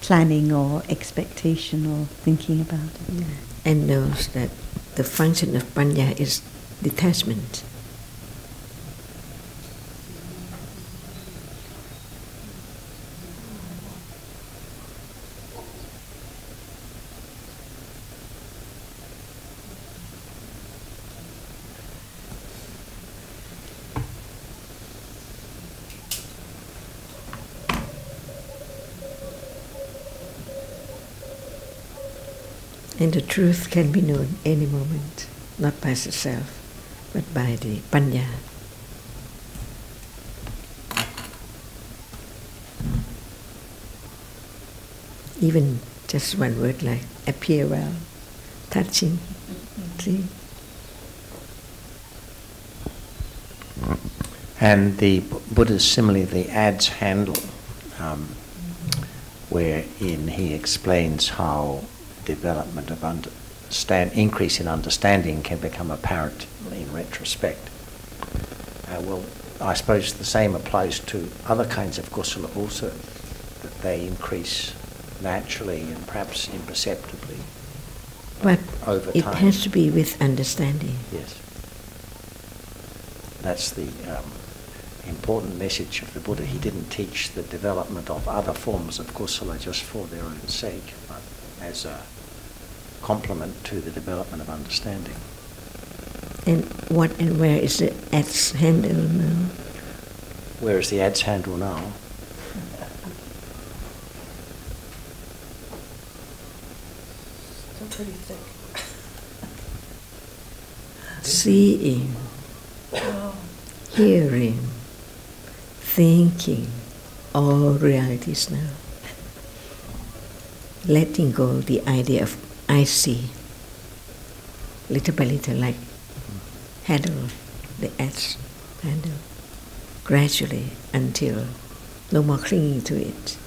planning or expectation or thinking about it. Yeah. And knows that the function of panya is detachment. And the truth can be known any moment, not by the self, but by the panya. Even just one word like appear well, touching, see? And the Buddha's simile, the adze handle, wherein he explains how development of increase in understanding can become apparent in retrospect. Well, I suppose the same applies to other kinds of kusala also, that they increase naturally and perhaps imperceptibly. But over it time. Has to be with understanding. Yes. That's the important message of the Buddha. He didn't teach the development of other forms of kusala just for their own sake, but as a complement to the development of understanding. And what and where is the adze handle now? Where is the adze handle now? Still pretty thick. Seeing, hearing, thinking, all realities now. Letting go the idea of I see, little by little, like handle the edge, handle gradually until no more clinging to it.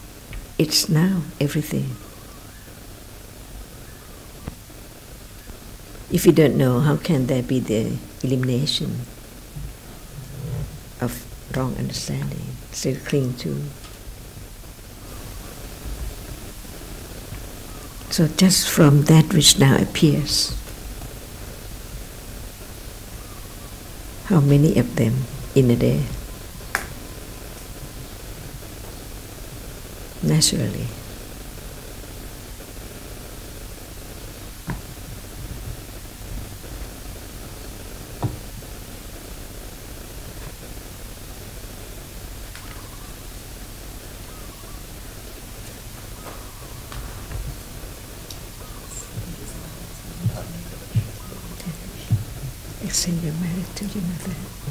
It's now everything. If you don't know, how can there be the elimination of wrong understanding, still cling to? So just from that which now appears, how many of them in a day? Naturally. Extend your merit to your mother.